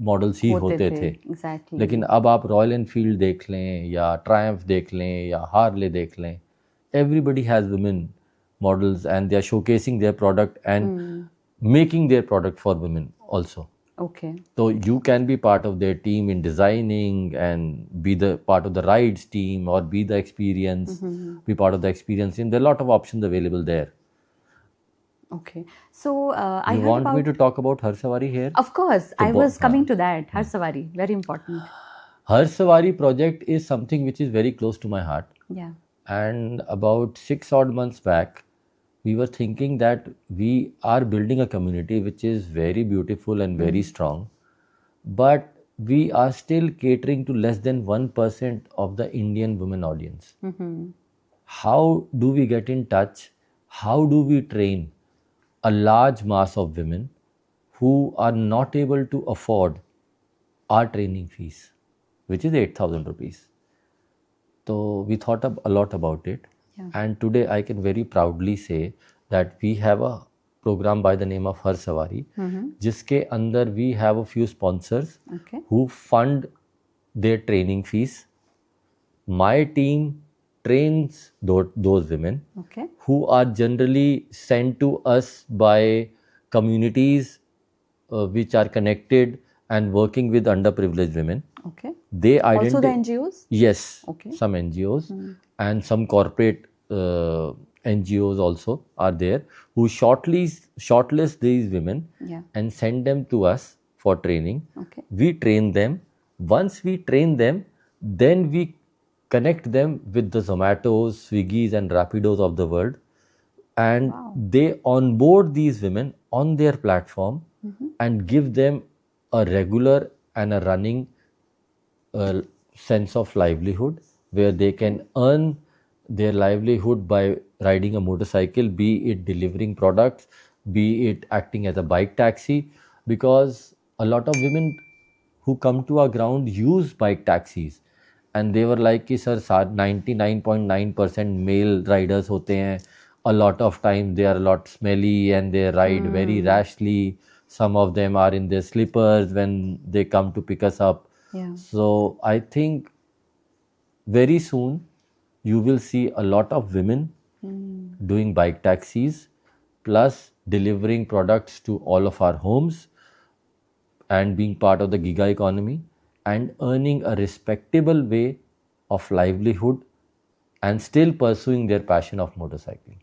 Speaker 1: मॉडल्स ही होते थे.
Speaker 2: Exactly.
Speaker 1: लेकिन अब आप रॉयल एनफील्ड देख लें या ट्रायम्फ देख लें या हार्ले देख लें, everybody has women models and they are showcasing their product and making their product for women also.
Speaker 2: Okay.
Speaker 1: So you can be part of their team in designing and be the part of the rides team or be the experience, be part of the experience team. There are a lot of options available there.
Speaker 2: Okay. So I
Speaker 1: You
Speaker 2: heard
Speaker 1: want
Speaker 2: about.
Speaker 1: me to talk about Har Sawari here?
Speaker 2: Of course,
Speaker 1: The
Speaker 2: I
Speaker 1: bo-
Speaker 2: was coming to that. Har Sawari, very important.
Speaker 1: Har Sawari project is something which is very close to my heart.
Speaker 2: Yeah.
Speaker 1: And about 6 odd months back, we were thinking that we are building a community which is very beautiful and very strong, but we are still catering to less than 1% of the Indian women audience. How do we get in touch? How do we train a large mass of women who are not able to afford our training fees, which is 8,000 rupees? So we thought a lot about it.
Speaker 2: Yeah.
Speaker 1: And today I can very proudly say that we have a program by the name of Har Sawari, जिसके अंदर we have a few sponsors
Speaker 2: Okay.
Speaker 1: who fund their training fees. My team trains those women
Speaker 2: Okay.
Speaker 1: who are generally sent to us by communities which are connected and working with underprivileged women.
Speaker 2: Okay.
Speaker 1: They
Speaker 2: Also the
Speaker 1: identify.
Speaker 2: NGOs.
Speaker 1: Yes,
Speaker 2: Okay.
Speaker 1: some NGOs and some corporate NGOs also are there who shortlist these women
Speaker 2: Yeah.
Speaker 1: and send them to us for training.
Speaker 2: Okay.
Speaker 1: We train them. Once we train them, then we connect them with the Zomatos, Swiggies, and Rapidos of the world, and they onboard these women on their platform and give them a regular and a running sense of livelihood where they can earn their livelihood by riding a motorcycle, be it delivering products, be it acting as a bike taxi, because a lot of women who come to our ground use bike taxis, and they were like कि sir 99.9% male riders होते हैं, a lot of time they are a lot smelly and they ride very rashly. Some of them are in their slippers when they come to pick us up.
Speaker 2: Yeah.
Speaker 1: So I think very soon you will see a lot of women doing bike taxis plus delivering products to all of our homes and being part of the giga economy and earning a respectable way of livelihood and still pursuing their passion of motorcycling.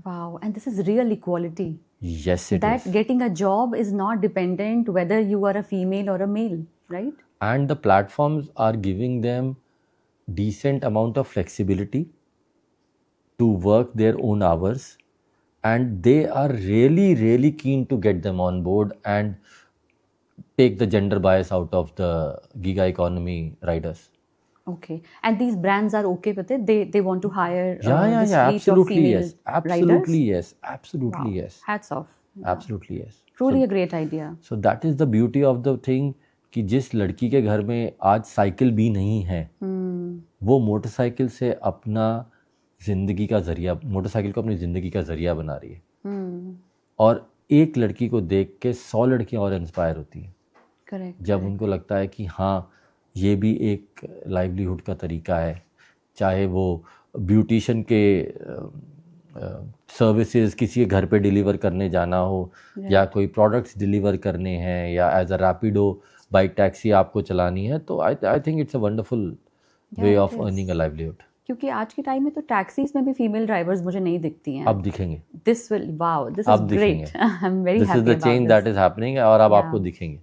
Speaker 2: Wow. And this is real equality.
Speaker 1: Yes, it
Speaker 2: That
Speaker 1: is.
Speaker 2: getting a job is not dependent whether you are a female or a male, right?
Speaker 1: And the platforms are giving them decent amount of flexibility to work their own hours, and they are really keen to get them on board and take the gender bias out of the giga economy riders.
Speaker 2: Okay. And these brands are okay with it? They want to hire this fleet of
Speaker 1: Absolutely
Speaker 2: female
Speaker 1: yes.
Speaker 2: riders?
Speaker 1: Absolutely yes. Absolutely yes.
Speaker 2: Hats off.
Speaker 1: Absolutely yes.
Speaker 2: Truly a great idea.
Speaker 1: So that is the beauty of the thing कि जिस लड़की के घर में आज cycle भी नहीं है वो मोटरसाइकिल से अपना जिंदगी का जरिया मोटरसाइकिल को अपनी ज़िंदगी का ज़रिया बना रही है और एक लड़की को देख के 100 लड़कियां और इंस्पायर होती हैं
Speaker 2: Correct.
Speaker 1: जब उनको लगता है कि हाँ ये भी एक लाइवलीहुड का तरीका है, चाहे वो ब्यूटिशियन के सर्विसेज किसी के घर पे डिलीवर करने जाना हो या कोई प्रोडक्ट्स डिलीवर करने हैं या as a Rapido bike taxi आपको चलानी है, तो I think it's a wonderful way of earning a livelihood.
Speaker 2: क्योंकि आज के टाइम में तो टैक्सीज में भी फीमेल ड्राइवर्स मुझे नहीं दिखती हैं.
Speaker 1: अब दिखेंगे.
Speaker 2: This will wow this is
Speaker 1: अब
Speaker 2: ग्रेट.
Speaker 1: दिखेंगे.
Speaker 2: I am very
Speaker 1: this
Speaker 2: happy
Speaker 1: is the change that is happening और अब आपको दिखेंगे.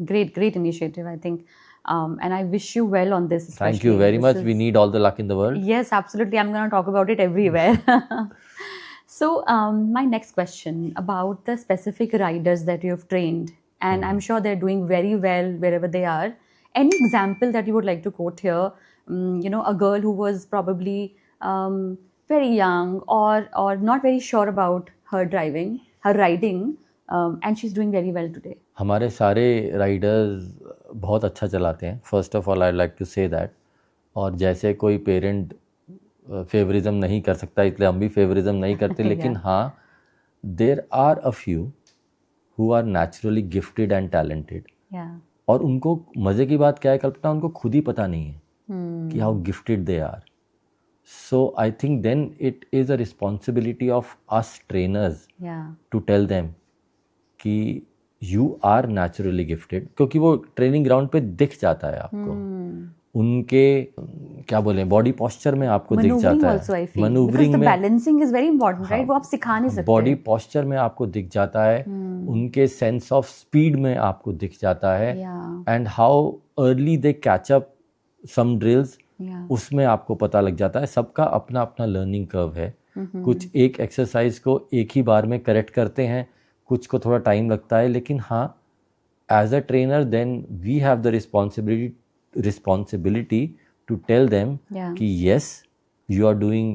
Speaker 2: Great initiative, I think. And I wish you well on this.
Speaker 1: Thank you very much. We need all the luck in the world.
Speaker 2: Yes, absolutely. I'm going to talk about it everywhere. So, my next question about the specific riders that you've trained, and I'm sure they're doing very well wherever they are. Any example that you would like to quote here? A girl who was probably very young or not very sure about her riding, and she's doing very well today.
Speaker 1: हमारे सारे Riders बहुत अच्छा चलाते हैं. First of all I like to say that. और जैसे कोई parent favouritism नहीं कर सकता इसलिए हम भी फेवरिज्म नहीं करते, लेकिन हाँ there are a few who are naturally gifted and talented. और उनको मज़े की बात क्या है कल्पना, उनको खुद ही पता नहीं है कि how gifted they are. So I think then it is a responsibility of us trainers to tell them कि यू आर नेचुरली गिफ्टेड, क्योंकि वो ट्रेनिंग ग्राउंड पे दिख जाता है आपको. उनके क्या बोले बॉडी पोस्चर में आपको दिख
Speaker 2: Maneuvering
Speaker 1: जाता
Speaker 2: also, I
Speaker 1: है,
Speaker 2: feel.
Speaker 1: मैनूवरिंग
Speaker 2: Because the
Speaker 1: में,
Speaker 2: balancing is very important, right? वो आप सिखा नहीं सकते.
Speaker 1: बॉडी पोस्चर में आपको दिख जाता है, उनके सेंस ऑफ स्पीड में आपको दिख जाता है,
Speaker 2: Yeah,
Speaker 1: and how early they catch up some drills,
Speaker 2: yeah.
Speaker 1: उसमें आपको पता लग जाता है. सबका अपना अपना लर्निंग कर्व है. कुछ एक एक्सरसाइज को एक ही बार में करेक्ट करते हैं, कुछ को थोड़ा टाइम लगता है, लेकिन हाँ, as a trainer then we have the responsibility to tell them
Speaker 2: Yeah.
Speaker 1: कि yes, you are doing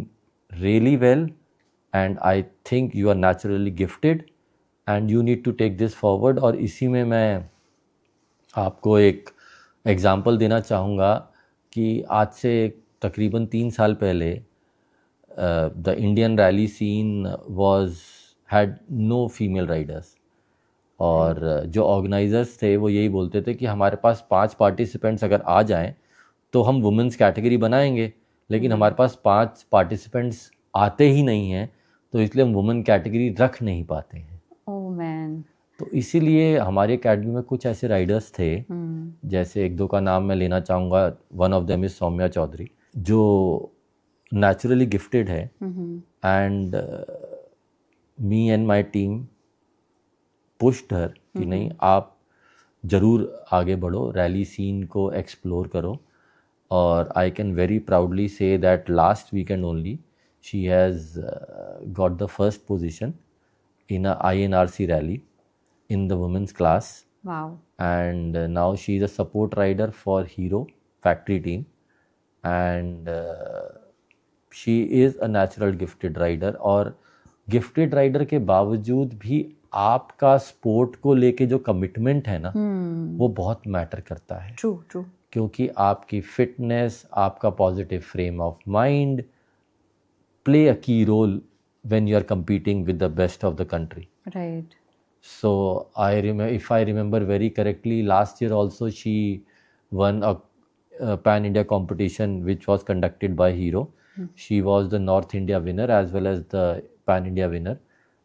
Speaker 1: really well and I think you are naturally gifted and you need to take this forward. और इसी में मैं आपको एक example देना चाहूँगा कि आज से तकरीबन 3 साल पहले the Indian rally scene had no female riders, और जो ऑर्गेनाइजर्स थे वो यही बोलते थे कि हमारे पास 5 पार्टिसिपेंट्स अगर आ जाएं तो हम वुमेंस कैटेगरी बनाएंगे, लेकिन हमारे पास 5 पार्टिसिपेंट्स आते ही नहीं हैं, तो इसलिए हम वुमेन कैटेगरी रख नहीं पाते हैं.
Speaker 2: Oh man.
Speaker 1: तो इसीलिए हमारी एकेडमी में कुछ ऐसे राइडर्स थे, जैसे एक दो का नाम मैं लेना चाहूँगा. One of them is Saumya Chaudhary, जो नेचुरली गिफ्टेड है, and me and my team pushed her कि नहीं, आप ज़रूर आगे बढ़ो, रैली सीन को एक्सप्लोर करो. और I can very proudly say that last weekend only she has got the first position in a INRC rally in the women's class.
Speaker 2: Wow.
Speaker 1: And now she is a support rider for Hero factory team, and she is a natural gifted rider. और gifted rider के बावजूद भी आपका sport को लेके जो commitment है ना, वो बहुत मैटर करता है.
Speaker 2: True, true.
Speaker 1: क्योंकि आपकी फिटनेस, आपका positive frame of mind play a की role when you are competing with the best of the country.
Speaker 2: Right.
Speaker 1: So if I remember very correctly, last year also she won a Pan India competition which was conducted by Hero. She was the North India winner as well as the Pan India winner.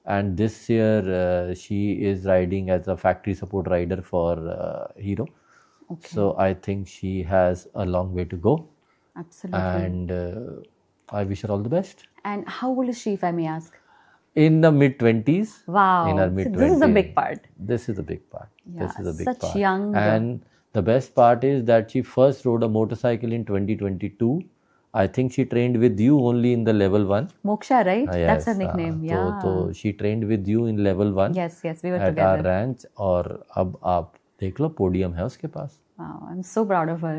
Speaker 1: And this year she is riding as a factory support rider for Hero.
Speaker 2: Okay.
Speaker 1: So I think she has a long way to go.
Speaker 2: Absolutely.
Speaker 1: And I wish her all the best.
Speaker 2: And how old is she, if I may ask?
Speaker 1: In the mid-20s.
Speaker 2: Wow.
Speaker 1: In her
Speaker 2: So
Speaker 1: mid-20s.
Speaker 2: this is a big part.
Speaker 1: This is a big part.
Speaker 2: Yeah,
Speaker 1: This is a big
Speaker 2: such
Speaker 1: part.
Speaker 2: young-
Speaker 1: And the best part is that she first rode a motorcycle in 2022. I think she trained with you only in the level 1.
Speaker 2: Moksha, right?
Speaker 1: Yes,
Speaker 2: That's her nickname. Yeah.
Speaker 1: तो she trained with you in level 1
Speaker 2: Yes, yes, we were
Speaker 1: at our
Speaker 2: together.
Speaker 1: ranch. और अब आप देख लो, podium है उसके पास.
Speaker 2: Wow, I'm so proud of her.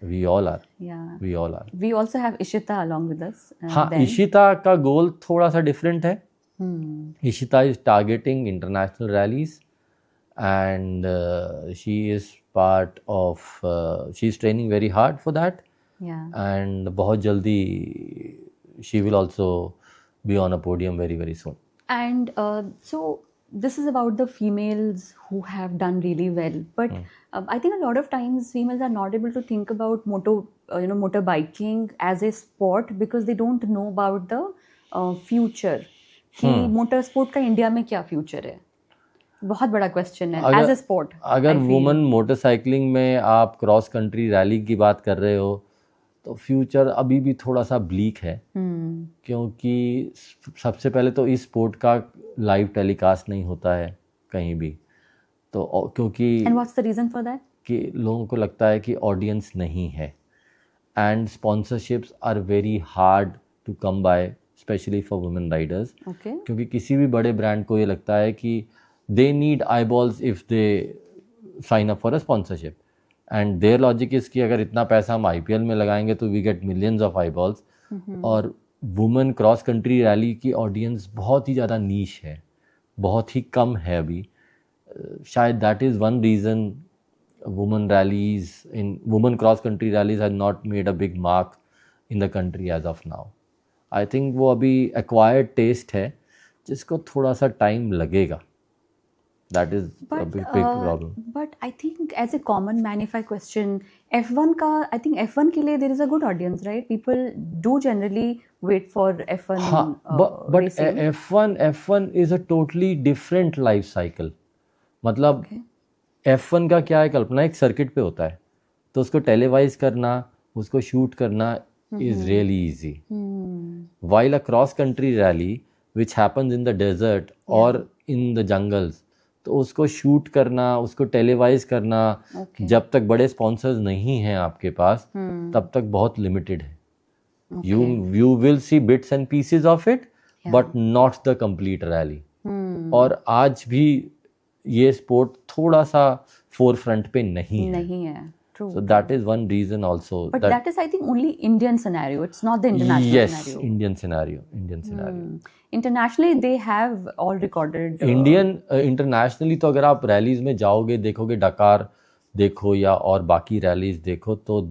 Speaker 1: We all are.
Speaker 2: Yeah.
Speaker 1: We all are.
Speaker 2: We also have Ishita along with us.
Speaker 1: हाँ,
Speaker 2: then.
Speaker 1: Ishita का गोल थोड़ा सा डिफरेंट है.
Speaker 2: Hmm.
Speaker 1: Ishita is targeting international rallies, and she is part of. She is training very hard for that,
Speaker 2: Yeah.
Speaker 1: and बहुत जल्दी she will also be on a podium very very soon.
Speaker 2: And so this is about the females who have done really well, but I think a lot of times females are not able to think about motorbiking as a sport because they don't know about the future. कि motor sport का India में क्या future है, बहुत बड़ा question है as a sport.
Speaker 1: अगर woman motorcycling में आप क्रॉस कंट्री रैली की बात कर रहे हो तो फ्यूचर अभी भी थोड़ा सा ब्लीक है. क्योंकि सबसे पहले तो इस स्पोर्ट का लाइव टेलीकास्ट नहीं होता है कहीं भी, तो क्योंकि
Speaker 2: and what's the reason for that?
Speaker 1: कि लोगों को लगता है कि ऑडियंस नहीं है, and sponsorships are very hard to come by specially for women riders. क्योंकि किसी भी बड़े ब्रांड को ये लगता है कि they need eyeballs if they sign up for a sponsorship, and their logic is कि अगर इतना पैसा हम IPL में लगाएंगे तो we get millions of eyeballs. और वुमेन क्रॉस कंट्री रैली की ऑडियंस बहुत ही ज़्यादा नीश है, बहुत ही कम है अभी. शायद that is one reason women rallies in women cross country rallies has not made a big mark in the country as of now. I think वो अभी एक्वायर्ड टेस्ट है जिसको थोड़ा सा टाइम लगेगा. That is a big problem.
Speaker 2: But I think as a common man, if I question F1 का, I think F1 के लिए there is a good audience, right? People do generally wait for F1
Speaker 1: हाँ, but
Speaker 2: racing.
Speaker 1: F1 is a totally different life cycle. मतलब F1 का क्या है, कल्पना एक circuit पे होता है, तो उसको टेलीवाइज करना, उसको शूट करना is really easy. While a cross country rally which happens in the desert or in the jungles, तो उसको शूट करना, उसको टेलीवाइज करना, जब तक बड़े स्पॉन्सर्स नहीं हैं आपके पास तब तक बहुत लिमिटेड है. You will see bits and pieces of it, but not the complete rally. और आज भी ये स्पोर्ट थोड़ा सा फोरफ्रंट पे नहीं है.
Speaker 2: True.
Speaker 1: So that is one reason also.
Speaker 2: But that is, I think, only Indian scenario. It's not the international scenario.
Speaker 1: Yes, Indian scenario.
Speaker 2: Internationally, they have all recorded.
Speaker 1: Internationally तो अगर आप rallies में जाओगे, देखोगे डकार देखो या और बाकी रैलीज देखो, तो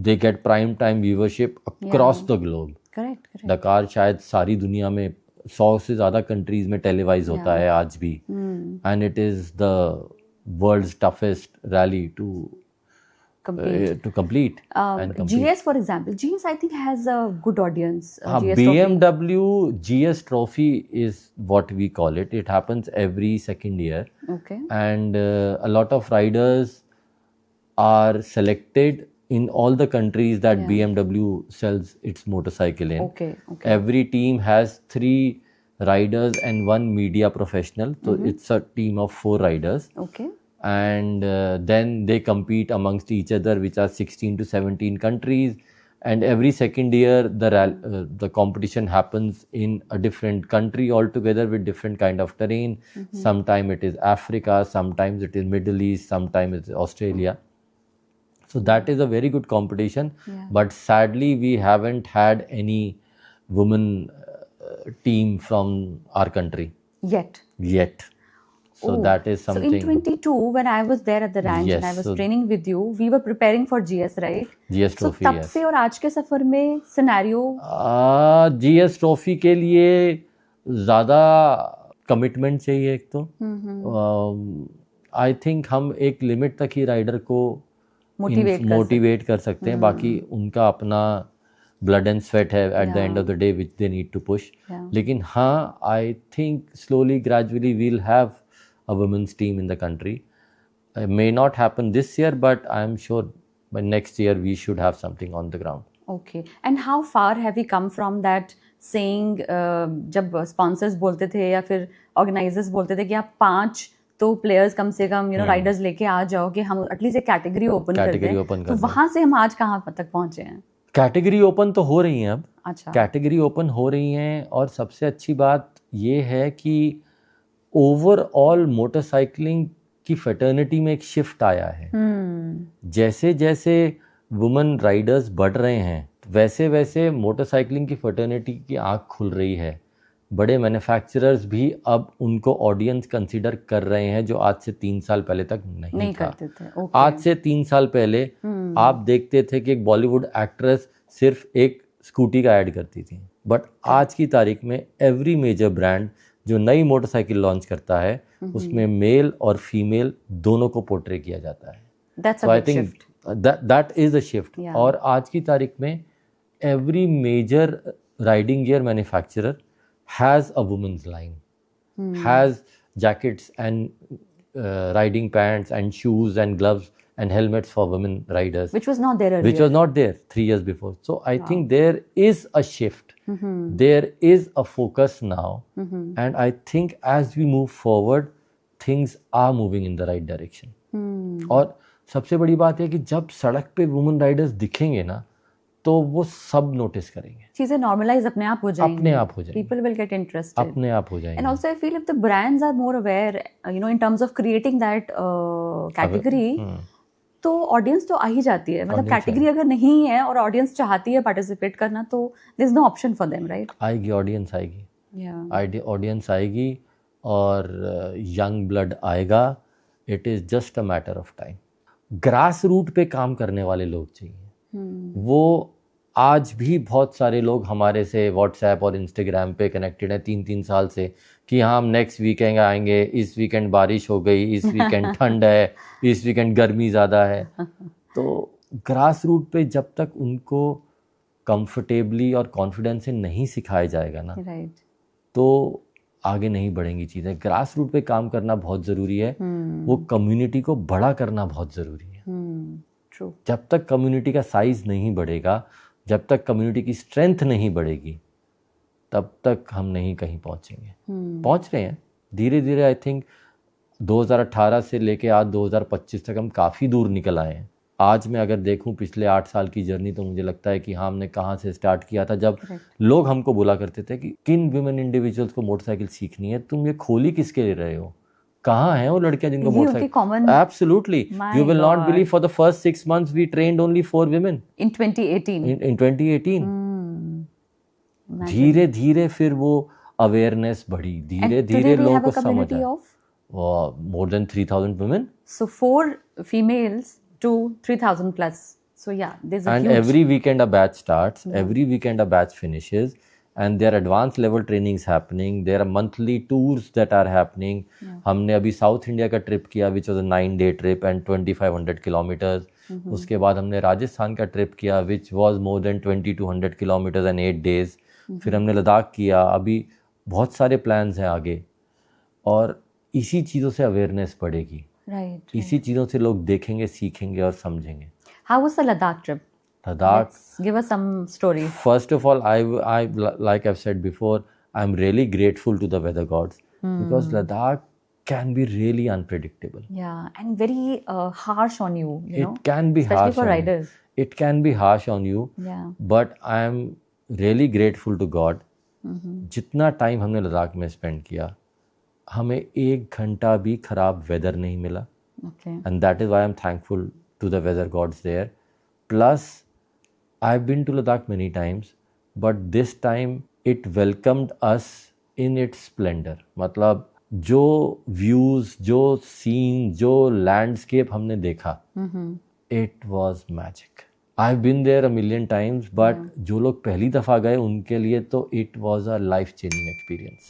Speaker 1: they get prime time viewership across the globe.
Speaker 2: Correct.
Speaker 1: डकार शायद सारी दुनिया में 100 से ज़्यादा कंट्रीज में टेलीवाइज होता है आज भी. And it is the world's toughest rally to complete.
Speaker 2: GS, for example, GS I think has a good audience.
Speaker 1: BMW GS Trophy is what we call it. It happens every second year.
Speaker 2: Okay.
Speaker 1: And a lot of riders are selected in all the countries that BMW sells its motorcycle in.
Speaker 2: Okay.
Speaker 1: Every team has 3 riders and 1 media professional. So it's a team of 4 riders.
Speaker 2: Okay.
Speaker 1: And then they compete amongst each other, which are 16 to 17 countries. And every second year, the competition happens in a different country altogether with different kind of terrain. Sometimes it is Africa, sometimes it is Middle East, sometimes it's Australia. So that is a very good competition. But sadly, we haven't had any women team from our country yet. So that is something.
Speaker 2: So in 22, when I was there at the ranch and I was training with you, we were preparing for GS, right?
Speaker 1: GS Trophy.
Speaker 2: So तब से और आज के सफर में scenario.
Speaker 1: GS Trophy के लिए ज़्यादा commitment चाहिए एक तो. आई थिंक हम एक लिमिट तक ही राइडर को मोटिवेट कर सकते हैं. बाकी उनका अपना ब्लड एंड स्वेट है at the end of the day which they need to push. लेकिन हाँ, I think slowly gradually we'll have a women's team in the country. It may not happen this year, but I am sure by next year we should have something on the ground.
Speaker 2: Okay. And how far have we come from that saying, जब sponsors बोलते थे या फिर organizers बोलते थे कि आप 5 तो players कम से कम riders लेके आ जाओ कि हम एटलीस्ट एक कैटेगरी ओपन कर दें, तो वहाँ से हम आज कहाँ तक पहुँचे हैं?
Speaker 1: कैटेगरी ओपन तो हो रही हैं अब.
Speaker 2: अच्छा.
Speaker 1: कैटेगरी ओपन हो रही हैं और सबसे अच्छी बात ये है कि ओवरऑल मोटरसाइकिलिंग की फेटर्निटी में एक शिफ्ट आया है. जैसे जैसे वुमेन राइडर्स बढ़ रहे हैं वैसे वैसे मोटरसाइकिलिंग की फेटर्निटी की आँख खुल रही है. बड़े मैन्युफैक्चरर्स भी अब उनको ऑडियंस कंसीडर कर रहे हैं जो आज से 3 साल पहले तक नहीं था.
Speaker 2: करते थे. Okay.
Speaker 1: आज से 3 साल पहले आप देखते थे कि एक बॉलीवुड एक्ट्रेस सिर्फ एक स्कूटी का ऐड करती थी. बट आज की तारीख में एवरी मेजर ब्रांड जो नई मोटरसाइकिल लॉन्च करता है उसमें मेल और फीमेल दोनों को पोर्ट्रे किया जाता है.
Speaker 2: So I think
Speaker 1: that is a shift. और आज की तारीख में every major riding gear manufacturer has a women's line, has jackets and riding pants and shoes and gloves and helmets for women riders.
Speaker 2: Which was not there earlier.
Speaker 1: Which was not there 3 years before. So I think there is a shift. There is a focus now. And I think as we move forward, things are moving in the right direction. और सबसे बड़ी बात है कि जब सड़क पे women Riders दिखेंगे ना तो वो सब नोटिस करेंगे.
Speaker 2: चीजें नॉर्मलाइज अपने आप हो जाएंगी.
Speaker 1: People
Speaker 2: will get interested.
Speaker 1: अपने आप हो जाएंगे.
Speaker 2: And also I feel if the brands are more aware, in terms of creating that category, तो ऑडियंस तो आ ही जाती है. मतलब कैटेगरी अगर नहीं है और ऑडियंस चाहती है पार्टिसिपेट करना तो there is no option for them, right?
Speaker 1: आएगी ऑडियंस आएगी और यंग ब्लड आएगा. It is just a matter of time. Grass root पे काम करने वाले लोग चाहिए. वो आज भी बहुत सारे लोग हमारे से व्हाट्सएप और इंस्टाग्राम पे कनेक्टेड हैं 3-3 साल से कि हाँ हम नेक्स्ट वीकेंड आएंगे, इस वीकेंड बारिश हो गई, इस वीकेंड ठंड है, इस वीकेंड गर्मी ज़्यादा है. तो ग्रास रूट पे जब तक उनको कंफर्टेबली और कॉन्फिडेंस से नहीं सिखाया जाएगा ना, तो आगे नहीं बढ़ेंगी चीज़ें. ग्रास रूट पे काम करना बहुत ज़रूरी है. वो कम्युनिटी को बड़ा करना बहुत ज़रूरी है.
Speaker 2: True.
Speaker 1: जब तक कम्युनिटी का साइज नहीं बढ़ेगा, जब तक कम्युनिटी की स्ट्रेंथ नहीं बढ़ेगी, तब तक हम नहीं कहीं पहुंचेंगे. पहुंच रहे हैं धीरे धीरे. आई थिंक 2018 से लेके आज 2025 तक हम काफ़ी दूर निकल आए हैं. आज मैं अगर देखूं पिछले 8 साल की जर्नी, तो मुझे लगता है कि हाँ, हमने कहाँ से स्टार्ट किया था. जब लोग हमको बोला करते थे कि किन वुमेन इंडिविजुअल्स को मोटरसाइकिल सीखनी है, तुम ये खोली किसके लिए रहे हो, कहाँ हैं वो लड़कियां जिनको motorcycle. Absolutely, you will not believe, for the first 6 months we trained only 4 women
Speaker 2: In 2018.
Speaker 1: in 2018. धीरे धीरे फिर वो अवेयरनेस बढ़ी, धीरे धीरे लोगों को समझ आया. More than 3,000 women.
Speaker 2: So 4 females to 3,000 plus. So yeah, there's a
Speaker 1: And
Speaker 2: huge.
Speaker 1: every weekend a batch starts, every weekend a batch finishes, and there are advanced level trainings happening. There are monthly tours that are happening. हमने अभी south India का trip किया, which was a 9-day trip and 2,500 kilometers. उसके बाद हमने राजस्थान का trip किया, which was more than 2,200 kilometers and 8 days. फिर हमने लद्दाख किया. अभी बहुत सारे प्लान्स हैं आगे, और इसी चीज़ों से अवेयरनेस बढ़ेगी.
Speaker 2: Right.
Speaker 1: इसी चीज़ों से लोग देखेंगे, सीखेंगे और समझेंगे.
Speaker 2: How was the Ladakh trip?
Speaker 1: Ladakh,
Speaker 2: Give us some stories.
Speaker 1: first of all, I like I've said before, I'm really grateful to the weather gods, because Ladakh can be really unpredictable.
Speaker 2: Yeah, and very harsh on you, you know.
Speaker 1: It can be
Speaker 2: especially
Speaker 1: harsh
Speaker 2: for
Speaker 1: on
Speaker 2: riders.
Speaker 1: you. It can be harsh on you,
Speaker 2: Yeah.
Speaker 1: but I am really grateful to God. जितना time हमने लद्दाख में spend किया, हमें 1 घंटा भी खराब weather नहीं मिला.
Speaker 2: Okay.
Speaker 1: And that is why I'm thankful to the weather gods there. Plus, I've been to Ladakh many times, but this time it welcomed us in its splendor. मतलब जो views, जो scene, जो landscape हमने देखा, it was magic. I've been there a million times, but जो लोग पहली दफ़ा गए उनके लिए तो it was a life-changing experience.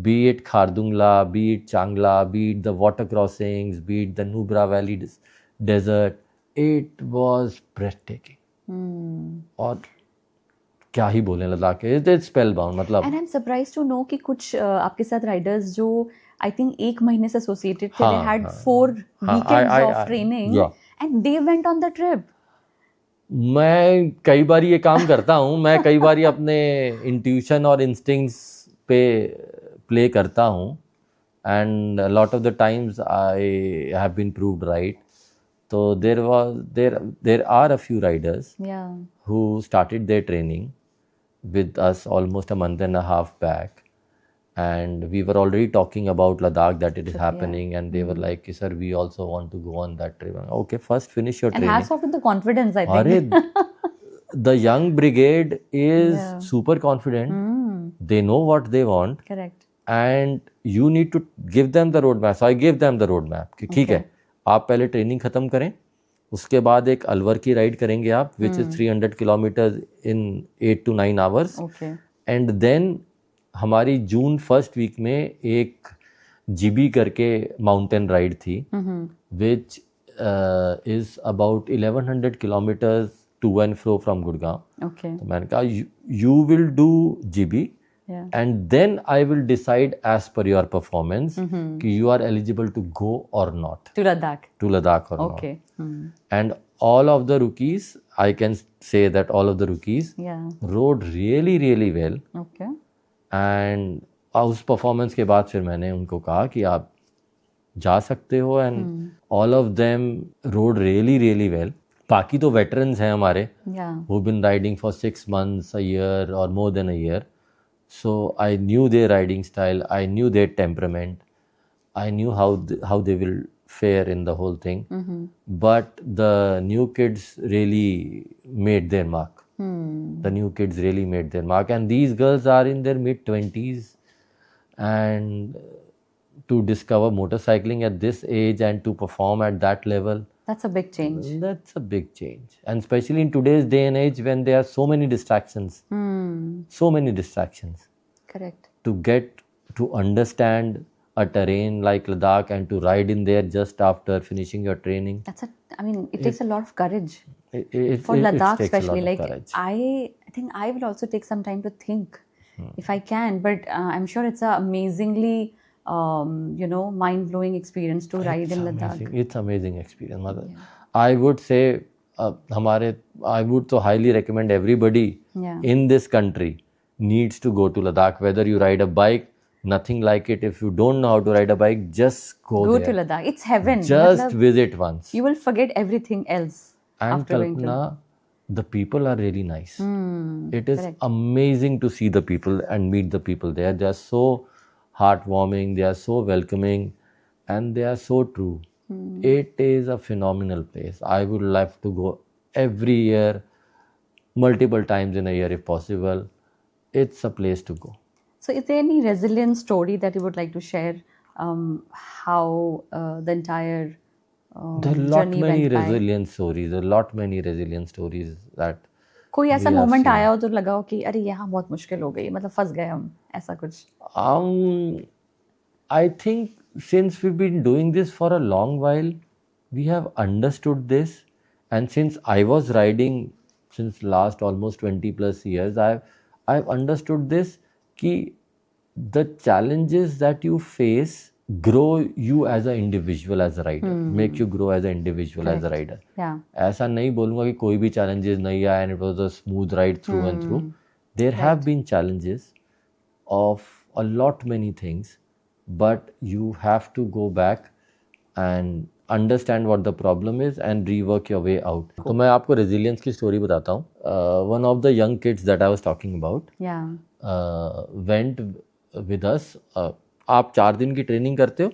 Speaker 1: Be it Khardungla, be it Changla, be it the water crossings, be it the Nubra Valley desert, it was breathtaking. और क्या ही बोलें लद्दाख के, it's spellbound. मतलब
Speaker 2: And I'm surprised to know कि कुछ आपके साथ riders जो I think 1 महीने से associated थे, they had 4 weekends of training, and they went on the trip.
Speaker 1: मैं कई बार ये काम करता हूँ. मैं कई बार अपने इंट्यूशन और इंस्टिंक्ट्स पे प्ले करता हूँ, and lot of the times I have been proved right. तो there are a few riders who started their training with us almost a month and a half back, and we were already talking about Ladakh, that it is happening, and they were like, sir, we also want to go on that trip. Okay, first finish your
Speaker 2: And
Speaker 1: training.
Speaker 2: hats off to the confidence, I think.
Speaker 1: The young brigade is super confident. They know what they want.
Speaker 2: Correct.
Speaker 1: And you need to give them the roadmap. So I gave them the roadmap कि ठीक है, आप पहले training ख़त्म करें, उसके बाद एक अलवर की राइड करेंगे आप, which is 300 kilometers in 8 to 9 hours.
Speaker 2: Okay.
Speaker 1: And then हमारी जून फर्स्ट वीक में एक जीबी करके माउंटेन राइड थी, which is about 1100 kilometres to and fro from Gurgaon. तो मैंने कहा you will do GB, and then I will decide as per your performance कि you are eligible to go और not
Speaker 2: to
Speaker 1: Ladakh और not. And all of the rookies, I can say that all of the rookies rode really really well.
Speaker 2: Okay.
Speaker 1: And उस performance के बाद फिर मैंने उनको कहा कि आप जा सकते हो, and all of them road really really well. बाकी तो वेटरन्स हैं हमारे, who've been riding for 6 months, a year or more than a year. So I knew their riding style, I knew their temperament, I knew how they will fare in the whole thing. But the new kids really made their mark. The new kids really made their mark, and these girls are in their mid-20s, and to discover motorcycling at this age and to perform at that level,
Speaker 2: that's a big change.
Speaker 1: That's a big change, and especially in today's day and age when there are so many distractions. So many distractions.
Speaker 2: Correct.
Speaker 1: To get to understand a terrain like Ladakh and to ride in there just after finishing your training.
Speaker 2: It takes a lot of courage.
Speaker 1: For
Speaker 2: Ladakh especially, like courage. I think I will also take some time to think if I can, but I'm sure it's an amazingly mind-blowing experience to ride in Ladakh.
Speaker 1: It's amazing experience. I would say I would so highly recommend everybody
Speaker 2: Yeah.
Speaker 1: in this country needs to go to Ladakh. Whether you ride a bike, nothing like it. If you don't know how to ride a bike, just go
Speaker 2: Go
Speaker 1: there.
Speaker 2: to Ladakh. It's heaven.
Speaker 1: Just
Speaker 2: Matlab,
Speaker 1: visit once.
Speaker 2: you will forget everything else
Speaker 1: And
Speaker 2: after going to.
Speaker 1: Kalpana, the people are really nice. It is
Speaker 2: correct.
Speaker 1: amazing to see the people and meet the people there. They are so heartwarming, they are so welcoming, and they are so true. It is a phenomenal place. I would love to go every year, multiple times in a year if possible. It's a place to go.
Speaker 2: So, is there any resilience story that you would like to share? How the entire
Speaker 1: There are lot
Speaker 2: journey
Speaker 1: many
Speaker 2: went by?
Speaker 1: resilient stories. There are lot many resilient stories that
Speaker 2: कोई ऐसा
Speaker 1: we have
Speaker 2: moment
Speaker 1: seen.
Speaker 2: आया हो तो लगा हो कि अरे यहाँ बहुत मुश्किल हो गई, मतलब फंस गए हम, ऐसा कुछ?
Speaker 1: I think since we've been doing this for a long while, we have understood this. And since I was riding since last almost 20 plus years, I've understood this कि the challenges that you face grow you as an individual, as a rider, make you grow as an individual, as a rider.
Speaker 2: Yeah.
Speaker 1: ऐसा नहीं बोलूँगा कि कोई भी challenges नहीं आया and it was a smooth ride through and through. There have been challenges of a lot many things, but you have to go back and understand what the problem is and rework your way out. तो मैं आपको resilience की story बताता हूँ. One of the young kids that I was talking about
Speaker 2: Yeah.
Speaker 1: went with us. आप 4 दिन की training करते हो,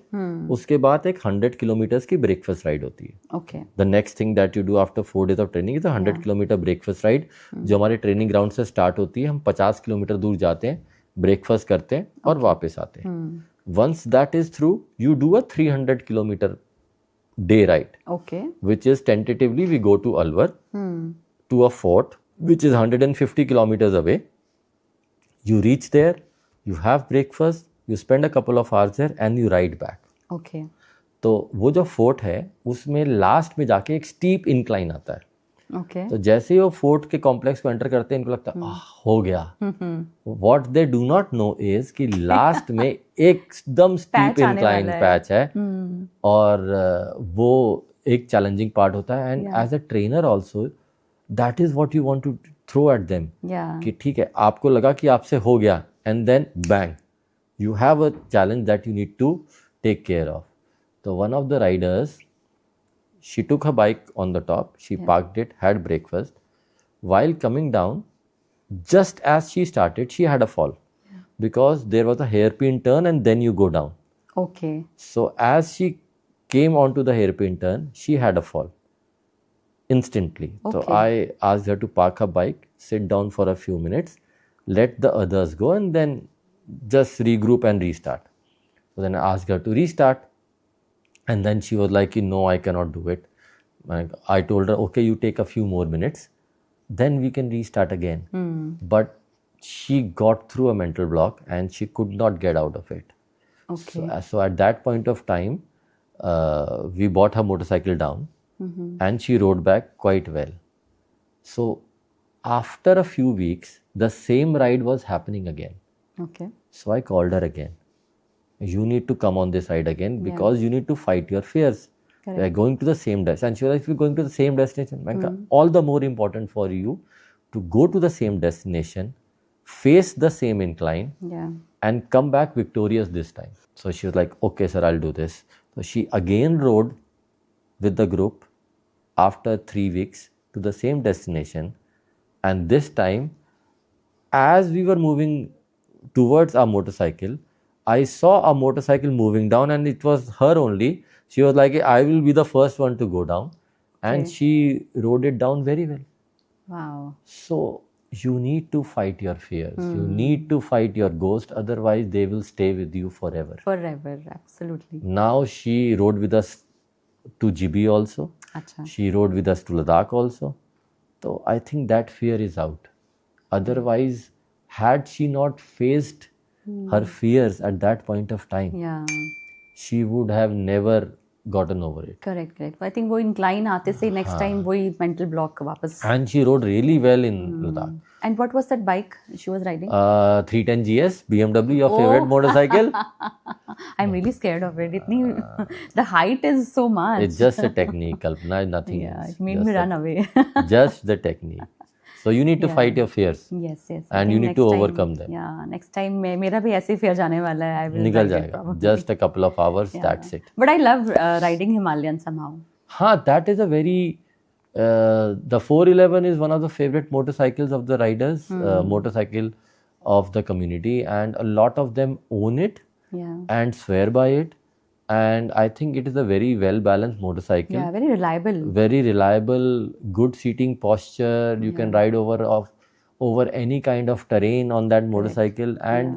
Speaker 1: उसके बाद एक 100 किलोमीटर्स की ब्रेकफास्ट राइड होती है.
Speaker 2: Okay.
Speaker 1: The next thing that you do after 4 days of training is 100 kilometre breakfast ride, जो हमारे ट्रेनिंग ग्राउंड से स्टार्ट होती है. हम 50 किलोमीटर दूर जाते हैं, ब्रेकफास्ट करते हैं और वापस आते हैं. Once that is through, you do a 300 kilometre day ride,
Speaker 2: Okay.
Speaker 1: which is tentatively we go to Alwar to a fort which is 150 kilometers away. You reach there, you have breakfast, you spend a couple of hours there and you ride back.
Speaker 2: Okay.
Speaker 1: तो वो जो fort है उसमें last में जाके एक steep incline आता है.
Speaker 2: Okay.
Speaker 1: तो जैसे ही वो फोर्ट के कॉम्प्लेक्स को एंटर करते हैं इनको लगता है हो गया. What they do not know is कि लास्ट में एकदम स्टीप
Speaker 2: Patch आने
Speaker 1: इंक्लाइन
Speaker 2: वाला है.
Speaker 1: पैच है और वो एक चैलेंजिंग पार्ट होता है. And as a trainer also that is what you want to throw at them
Speaker 2: Yeah.
Speaker 1: कि ठीक है आपको लगा कि आपसे हो गया and then bang you have a challenge that you need to take care of. So one of the riders, she took her bike on the top, she parked it, had breakfast. While coming down, just as she started, she had a fall because there was a hairpin turn and then you go down.
Speaker 2: Okay.
Speaker 1: So as she came onto the hairpin turn, she had a fall instantly. So
Speaker 2: Okay.
Speaker 1: I asked her to park her bike, sit down for a few minutes, let the others go and then just regroup and restart. So then I asked her to restart and then she was like, no, I cannot do it. I told her, okay, you take a few more minutes, then we can restart again. But she got through a mental block and she could not get out of it.
Speaker 2: Okay.
Speaker 1: So at that point of time, we bought her motorcycle down and she rode back quite well. So after a few weeks, the same ride was happening again.
Speaker 2: Okay.
Speaker 1: So I called her again. You need to come on this ride again because you need to fight your fears.
Speaker 2: Correct.
Speaker 1: We are going to the same destination. And she was like, if we're going to the same destination, all the more important for you to go to the same destination, face the same incline,
Speaker 2: Yeah.
Speaker 1: and come back victorious this time. So she was like, okay, sir, I'll do this. So she again rode with the group after 3 weeks to the same destination. And this time, as we were moving towards our motorcycle, I saw a motorcycle moving down and it was her only. She was like, I will be the first one to go down. And
Speaker 2: Okay.
Speaker 1: she rode it down very well.
Speaker 2: Wow.
Speaker 1: So you need to fight your fears. You need to fight your ghost. Otherwise, they will stay with you forever.
Speaker 2: Forever. Absolutely.
Speaker 1: Now she rode with us to GB also.
Speaker 2: Acha.
Speaker 1: She rode with us to Ladakh also. So I think that fear is out. Otherwise, had she not faced her fears at that point of time,
Speaker 2: Yeah.
Speaker 1: she would have never gotten over it.
Speaker 2: Correct correct I think वो incline आते से next time वही mental block वापस.
Speaker 1: And she rode really well in Ladakh.
Speaker 2: And what was that bike she was riding?
Speaker 1: 310 GS, BMW, your favorite motorcycle?
Speaker 2: I am really scared of it. इतनी the height is so much.
Speaker 1: It's just a technique, Kalpana, nothing
Speaker 2: Yeah,
Speaker 1: else.
Speaker 2: it made me
Speaker 1: Just
Speaker 2: run away.
Speaker 1: just the technique. So you need to fight your fears.
Speaker 2: Yes, yes.
Speaker 1: And you need to overcome them.
Speaker 2: Yeah, next time मेरा भी ऐसे ही fear जाने वाला है. I will
Speaker 1: निकल
Speaker 2: ride it
Speaker 1: जाएगा.
Speaker 2: probably.
Speaker 1: Just a couple of hours,
Speaker 2: Yeah.
Speaker 1: that's it.
Speaker 2: But I love riding Himalayan somehow.
Speaker 1: हाँ, that is a very the 411 is one of the favorite motorcycles of the riders, motorcycle of the community, and a lot of them own it
Speaker 2: Yeah.
Speaker 1: and swear by it. And I think it is a very well balanced motorcycle.
Speaker 2: Yeah, very reliable.
Speaker 1: Very reliable, good seating posture. You can ride over any kind of terrain on that motorcycle. And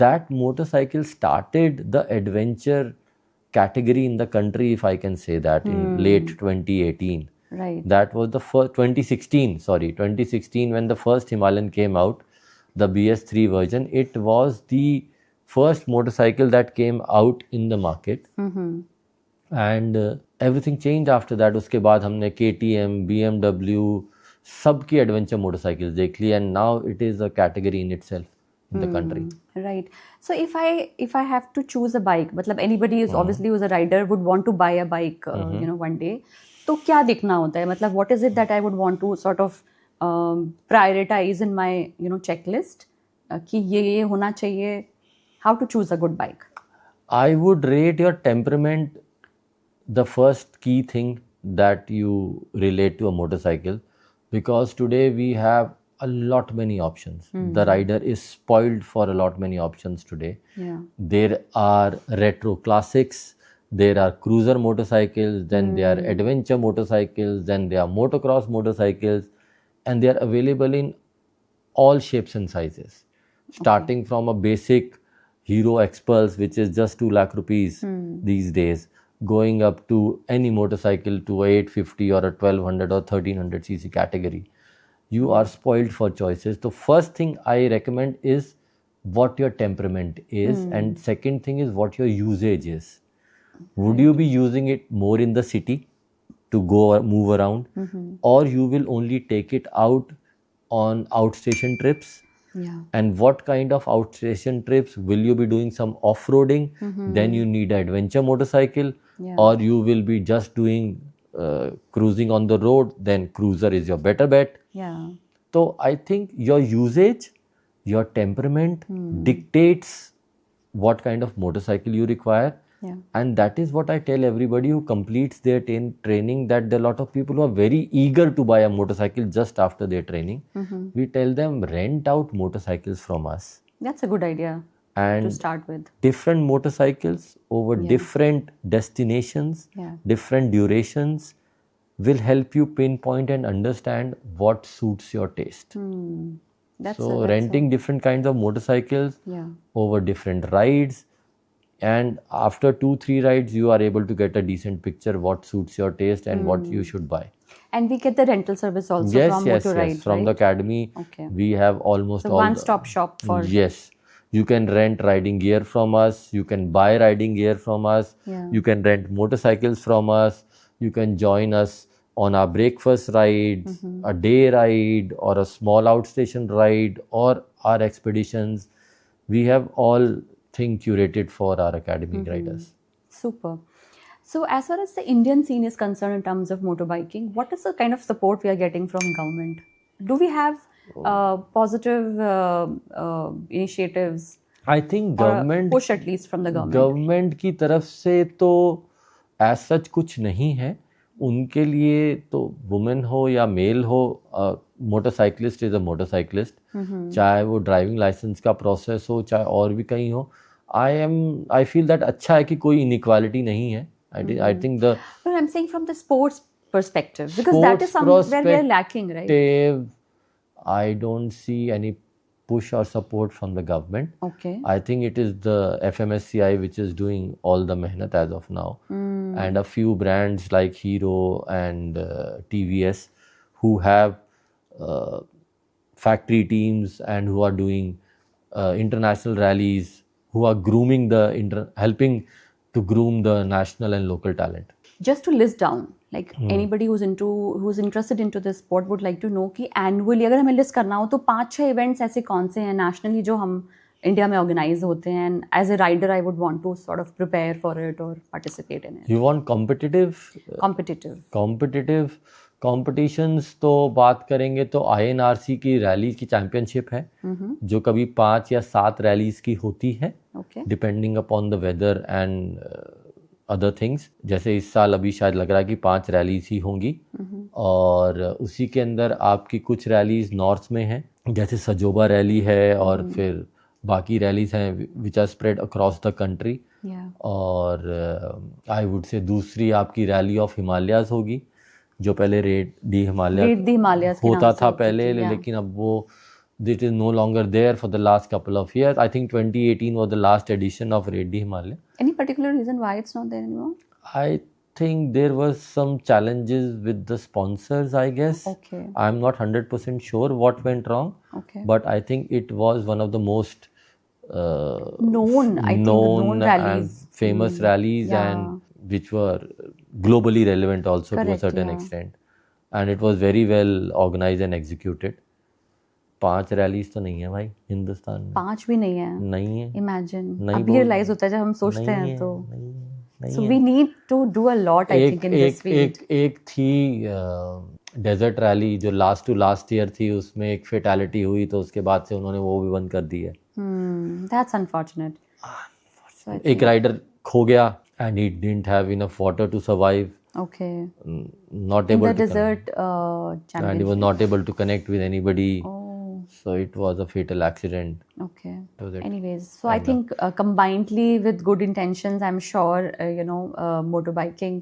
Speaker 1: that motorcycle started the adventure category in the country, if I can say that, in late 2018.
Speaker 2: Right.
Speaker 1: That was the first 2016 when the first Himalayan came out, the BS3 version. It was the first motorcycle that came out in the market. And everything changed after that. उसके बाद हमने KTM, BMW, सबकी adventure motorcycles देख ली, and now it is a category in itself in the country.
Speaker 2: Right. So if I have to choose a bike, मतलब anybody is obviously who's a rider would want to buy a bike, you know, one day. तो क्या देखना होता है? मतलब what is it that I would want to sort of prioritize in my, you know, checklist? कि ये होना चाहिए. How to choose a good bike?
Speaker 1: I would rate your temperament the first key thing that you relate to a motorcycle, because today we have a lot many options. The rider is spoiled for a lot many options today.
Speaker 2: Yeah.
Speaker 1: There are retro classics, there are cruiser motorcycles, then there are adventure motorcycles, then there are motocross motorcycles, and they are available in all shapes and sizes, starting from a basic Hero Xpulse, which is just 2 lakh rupees these days, going up to any motorcycle to a 850 or a 1200 or 1300 cc category. You are spoiled for choices. The first thing I recommend is what your temperament is, and second thing is what your usage is. Would you be using it more in the city to go or move around, or you will only take it out on outstation trips?
Speaker 2: Yeah.
Speaker 1: And what kind of outstation trips? Will you be doing some off-roading? Then you need an adventure motorcycle.
Speaker 2: Yeah.
Speaker 1: Or you will be just doing cruising on the road, then cruiser is your better bet.
Speaker 2: Yeah.
Speaker 1: So I think your usage, your temperament dictates what kind of motorcycle you require.
Speaker 2: Yeah.
Speaker 1: And that is what I tell everybody who completes their training, that there are a lot of people who are very eager to buy a motorcycle just after their training. We tell them, rent out motorcycles from us.
Speaker 2: That's a good idea
Speaker 1: And
Speaker 2: to start with.
Speaker 1: different motorcycles over different destinations, different durations will help you pinpoint and understand what suits your taste.
Speaker 2: That's
Speaker 1: Renting different kinds of motorcycles
Speaker 2: Yeah.
Speaker 1: over different rides, and after 2-3 rides you are able to get a decent picture what suits your taste and what you should buy.
Speaker 2: And we get the rental service also from
Speaker 1: Yes.
Speaker 2: Motorride,
Speaker 1: From the
Speaker 2: right?
Speaker 1: academy,
Speaker 2: Okay.
Speaker 1: we have almost
Speaker 2: So
Speaker 1: all
Speaker 2: one-stop shop for.
Speaker 1: Yes, you can rent riding gear from us, you can buy riding gear from us,
Speaker 2: Yeah.
Speaker 1: you can rent motorcycles from us, you can join us on our breakfast rides, a day ride, or a small outstation ride, or our expeditions. We have all thing curated for our academic riders.
Speaker 2: Super. So as far as the Indian scene is concerned in terms of motorbiking, what is the kind of support we are getting from government? Do we have positive initiatives
Speaker 1: I think
Speaker 2: or a
Speaker 1: government
Speaker 2: push at least from the government?
Speaker 1: Government की तरफ से तो as such कुछ नहीं है. उनके लिए तो वुमेन हो या मेल हो, मोटरसाइकिलिस्ट इज अ मोटरसाइकिलिस्ट, चाहे वो ड्राइविंग लाइसेंस का प्रोसेस हो, चाहे और भी कहीं हो. आई फील दैट अच्छा है कि कोई इनइक्वालिटी नहीं है. I think the
Speaker 2: But I'm saying from the sports perspective, because that is somewhere we are lacking, right?
Speaker 1: I don't see any push or support from the government.
Speaker 2: Okay.
Speaker 1: I think it is the FMSCI which is doing all the mehnat as of now. And a few brands like Hero and TVS who have factory teams and who are doing international rallies, who are grooming helping to groom the national and local talent.
Speaker 2: Just to list down, like anybody who's interested into this sport would like to know कि annually अगर हमें list करना हो तो 5-6 events ऐसे कौन से हैं nationally जो हम इंडिया में organize होते हैं, and as a rider I would want to sort of prepare for it or participate in it.
Speaker 1: You want competitive competitions? तो बात करेंगे तो INRC की रैली की चैंपियनशिप है जो कभी 5 या 7 रैलीज की होती है, depending upon the weather and other things. जैसे इस साल अभी शायद लग रहा है कि 5 रैलीज ही होंगी, और उसी के अंदर आपकी कुछ रैलीज नॉर्थ में हैं, जैसे सजोबा रैली है, और फिर बाकी रैलीज हैं which are spread across the country. और आई वुड से दूसरी आपकी रैली ऑफ हिमालयाज होगी, जो पहले रेड दी हिमालय होता था पहले, लेकिन अब वो it is no longer there for the last couple of years. I think 2018 was the last edition of Red Di Himalaya.
Speaker 2: Any particular reason why it's not there anymore?
Speaker 1: I think there was some challenges with the sponsors, I guess.
Speaker 2: Okay.
Speaker 1: I'm not 100% sure what went wrong.
Speaker 2: Okay.
Speaker 1: But I think it was one of the most
Speaker 2: known rallies
Speaker 1: and famous rallies, and which were globally relevant also. Correct, to a certain extent. And it was very well organized and executed. 5 rallies तो नहीं है भाई हिंदुस्तान में.
Speaker 2: 5 भी नहीं है.
Speaker 1: नहीं है.
Speaker 2: इमेजिन अभी रियलाइज होता है जब हम सोचते हैं तो. So we need to do a lot, I think, in this field.
Speaker 1: एक थी डेजर्ट रैली जो लास्ट टू लास्ट ईयर थी, उसमें एक फेटालिटी हुई, तो उसके बाद से उन्होंने वो भी बंद कर दी है.
Speaker 2: That's unfortunate.
Speaker 1: So एक राइडर खो गया and he didn't have enough water to survive.
Speaker 2: Okay.
Speaker 1: Not able
Speaker 2: in the
Speaker 1: to
Speaker 2: desert championship.
Speaker 1: And he was not able to connect with anybody. So it was a fatal accident.
Speaker 2: Okay. Anyways, so I think combinedly with good intentions, I'm sure motorbiking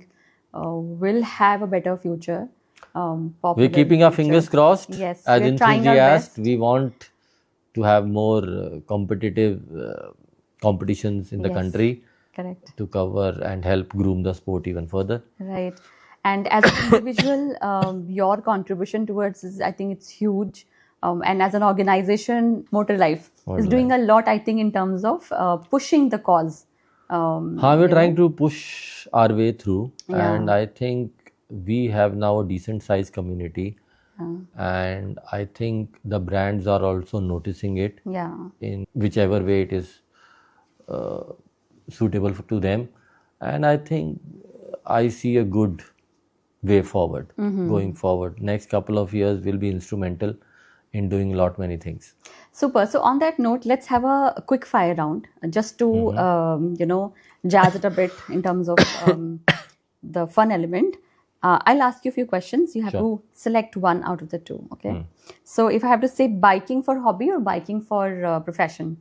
Speaker 2: will have a better future.
Speaker 1: We're keeping our fingers crossed.
Speaker 2: Yes,
Speaker 1: as
Speaker 2: we're trying our
Speaker 1: enthusiasts,
Speaker 2: best.
Speaker 1: we want to have more competitive competitions in the country.
Speaker 2: Correct.
Speaker 1: To cover and help groom the sport even further.
Speaker 2: Right. And as an individual, your contribution towards this, I think it's huge. And as an organization, Motor Life is doing a lot, I think, in terms of pushing the cause.
Speaker 1: We're trying to push our way through. And I think we have now a decent sized community. And I think the brands are also noticing it. In whichever way it is suitable to them. And I think I see a good way forward, going forward. Next couple of years will be instrumental in doing many things.
Speaker 2: Super. So on that note, let's have a quick fire round just to jazz it a bit in terms of the fun element. I'll ask you a few questions. You have to select one out of the two. Okay. So if I have to say biking for hobby or biking for profession?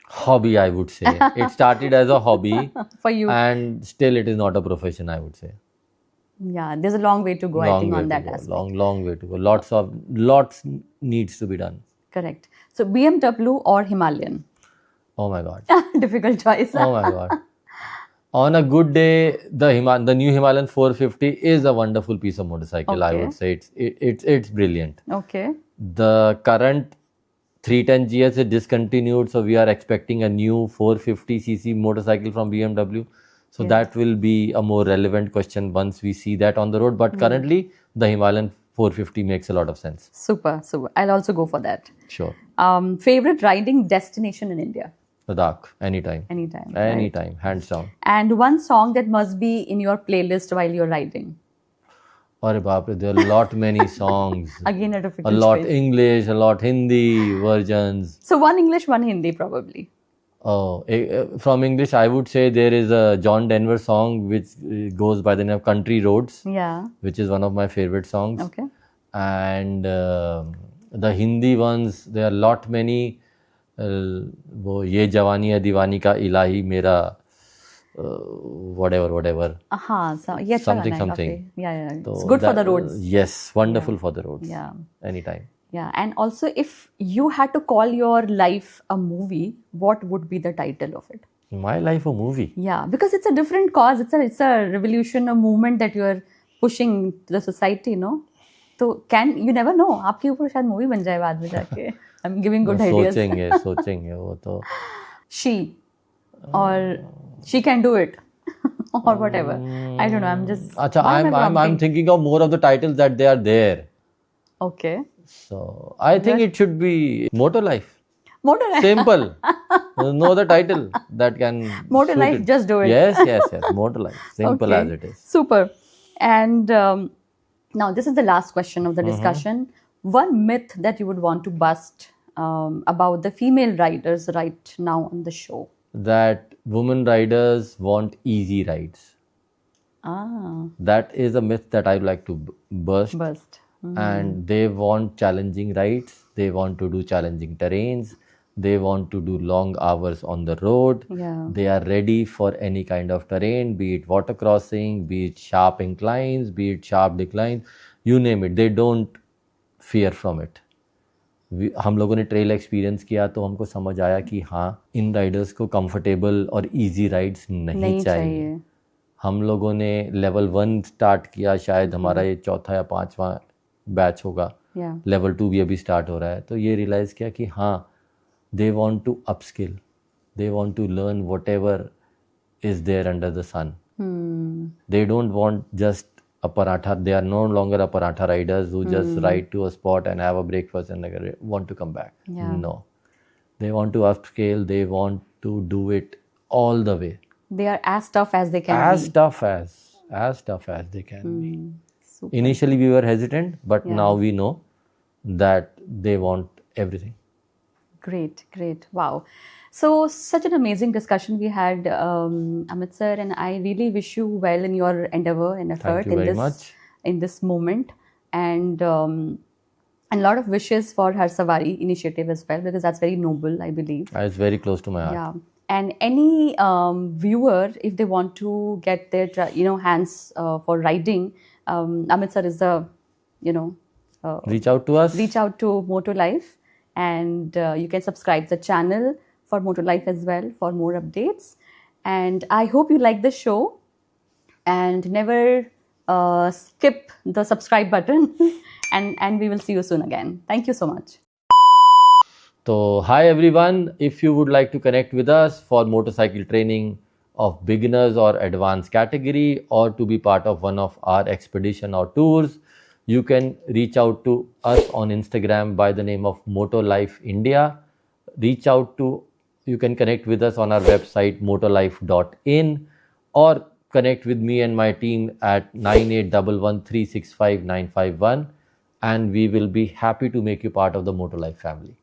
Speaker 1: Hobby, I would say. It started as a hobby
Speaker 2: for you,
Speaker 1: and still it is not a profession, I would say.
Speaker 2: Yeah, there's a long way to go, I think, on that aspect.
Speaker 1: Long way to go. Lots needs to be done.
Speaker 2: Correct. So BMW or Himalayan?
Speaker 1: Oh my God.
Speaker 2: Difficult choice.
Speaker 1: Oh my God. On a good day, the new Himalayan 450 is a wonderful piece of motorcycle. I would say it's brilliant.
Speaker 2: Okay.
Speaker 1: The current 310 GS is discontinued, so we are expecting a new 450cc motorcycle from BMW. So that will be a more relevant question once we see that on the road. But currently, the Himalayan 450 makes a lot of sense.
Speaker 2: Super. I'll also go for that.
Speaker 1: Sure.
Speaker 2: Favorite riding destination in India?
Speaker 1: Ladakh. Anytime.
Speaker 2: Right?
Speaker 1: Hands down.
Speaker 2: And one song that must be in your playlist while you're riding?
Speaker 1: There are a lot many songs.
Speaker 2: Again, a difficult
Speaker 1: A lot
Speaker 2: choice.
Speaker 1: English, a lot Hindi versions.
Speaker 2: So one English, one Hindi probably.
Speaker 1: From English, I would say there is a John Denver song which goes by the name of Country Roads.
Speaker 2: Yeah.
Speaker 1: Which is one of my favorite songs.
Speaker 2: Okay.
Speaker 1: And the Hindi ones, there are a lot many. वो ये जवानी है दीवानी का इलाही मेरा whatever. Something.
Speaker 2: Yeah. It's good for the roads.
Speaker 1: Yes, wonderful for the roads.
Speaker 2: Yeah.
Speaker 1: Anytime.
Speaker 2: Yeah, and also if you had to call your life a movie, what would be the title of it?
Speaker 1: My life a movie?
Speaker 2: Yeah, because it's a different cause. It's a revolution, a movement that you are pushing to the society, no? So you never know. आपके ऊपर शायद movie बन जाए बाद में जाके. I'm giving good ideas.
Speaker 1: सोचेंगे वो तो.
Speaker 2: She or she can do it or whatever. I don't know. I'm just.
Speaker 1: Acha,
Speaker 2: why am I
Speaker 1: I'm
Speaker 2: prompting?
Speaker 1: thinking of more of the titles that they are there.
Speaker 2: Okay.
Speaker 1: So I think it should be Motor Life.
Speaker 2: Motor Life.
Speaker 1: Simple. No other title that can.
Speaker 2: Motor
Speaker 1: suit
Speaker 2: Life,
Speaker 1: it.
Speaker 2: just do it.
Speaker 1: Yes. Motor Life. Simple
Speaker 2: Okay.
Speaker 1: as it is.
Speaker 2: Super. And now this is the last question of the
Speaker 1: Mm-hmm.
Speaker 2: discussion. One myth that you would want to bust about the female riders right now on the show.
Speaker 1: That women riders want easy rides.
Speaker 2: Ah,
Speaker 1: That is a myth that I like to burst.
Speaker 2: bust.
Speaker 1: And they want challenging rides, they want to do challenging terrains, they want to do long hours on the road.
Speaker 2: Yeah.
Speaker 1: They are ready for any kind of terrain, be it water crossing, be it sharp inclines, be it sharp declines, you name it. They don't fear from it. हम लोगों ने trail experience किया तो हमको समझ आया कि हाँ, इन राइडर्स को कंफर्टेबल और इजी राइड्स नहीं चाहिए. हम लोगों ने लेवल 1 स्टार्ट किया, शायद हमारा ये चौथा या पांचवा बैच होगा.
Speaker 2: Yeah.
Speaker 1: लेवल 2 भी अभी स्टार्ट हो रहा है. तो ये रियलाइज़ किया कि हाँ, they want to upskill, they want to learn whatever is there under the sun. They don't want just a paratha. They are no longer a paratha riders who just ride to a spot and have a breakfast and want to come back.
Speaker 2: Yeah.
Speaker 1: No, they want to upscale. They want to do it all the way,
Speaker 2: They are as tough as they can
Speaker 1: as
Speaker 2: be.
Speaker 1: tough as they can be.
Speaker 2: Super.
Speaker 1: Initially we were hesitant, but
Speaker 2: Yeah.
Speaker 1: now we know that they want everything.
Speaker 2: Great. Wow. So, such an amazing discussion we had, Amit sir, and I really wish you well in your endeavor and effort
Speaker 1: you
Speaker 2: in
Speaker 1: very
Speaker 2: this
Speaker 1: much.
Speaker 2: in this moment, and a lot of wishes for her Savari initiative as well, because that's very noble, I believe.
Speaker 1: It's very close to my heart.
Speaker 2: Yeah. And any viewer, if they want to get their hands for riding, Amit sir is the
Speaker 1: Reach out to us.
Speaker 2: reach out to Motor Life, and you can subscribe the channel for Motor Life as well for more updates. And I hope you like the show, and never skip the subscribe button. and we will see you soon again. Thank you so much.
Speaker 1: So, hi everyone. If you would like to connect with us for motorcycle training of beginners or advanced category, or to be part of one of our expedition or tours, you can reach out to us on Instagram by the name of Motor Life India. You can connect with us on our website motorlife.in, or connect with me and my team at 9811365951, and we will be happy to make you part of the Motor Life family.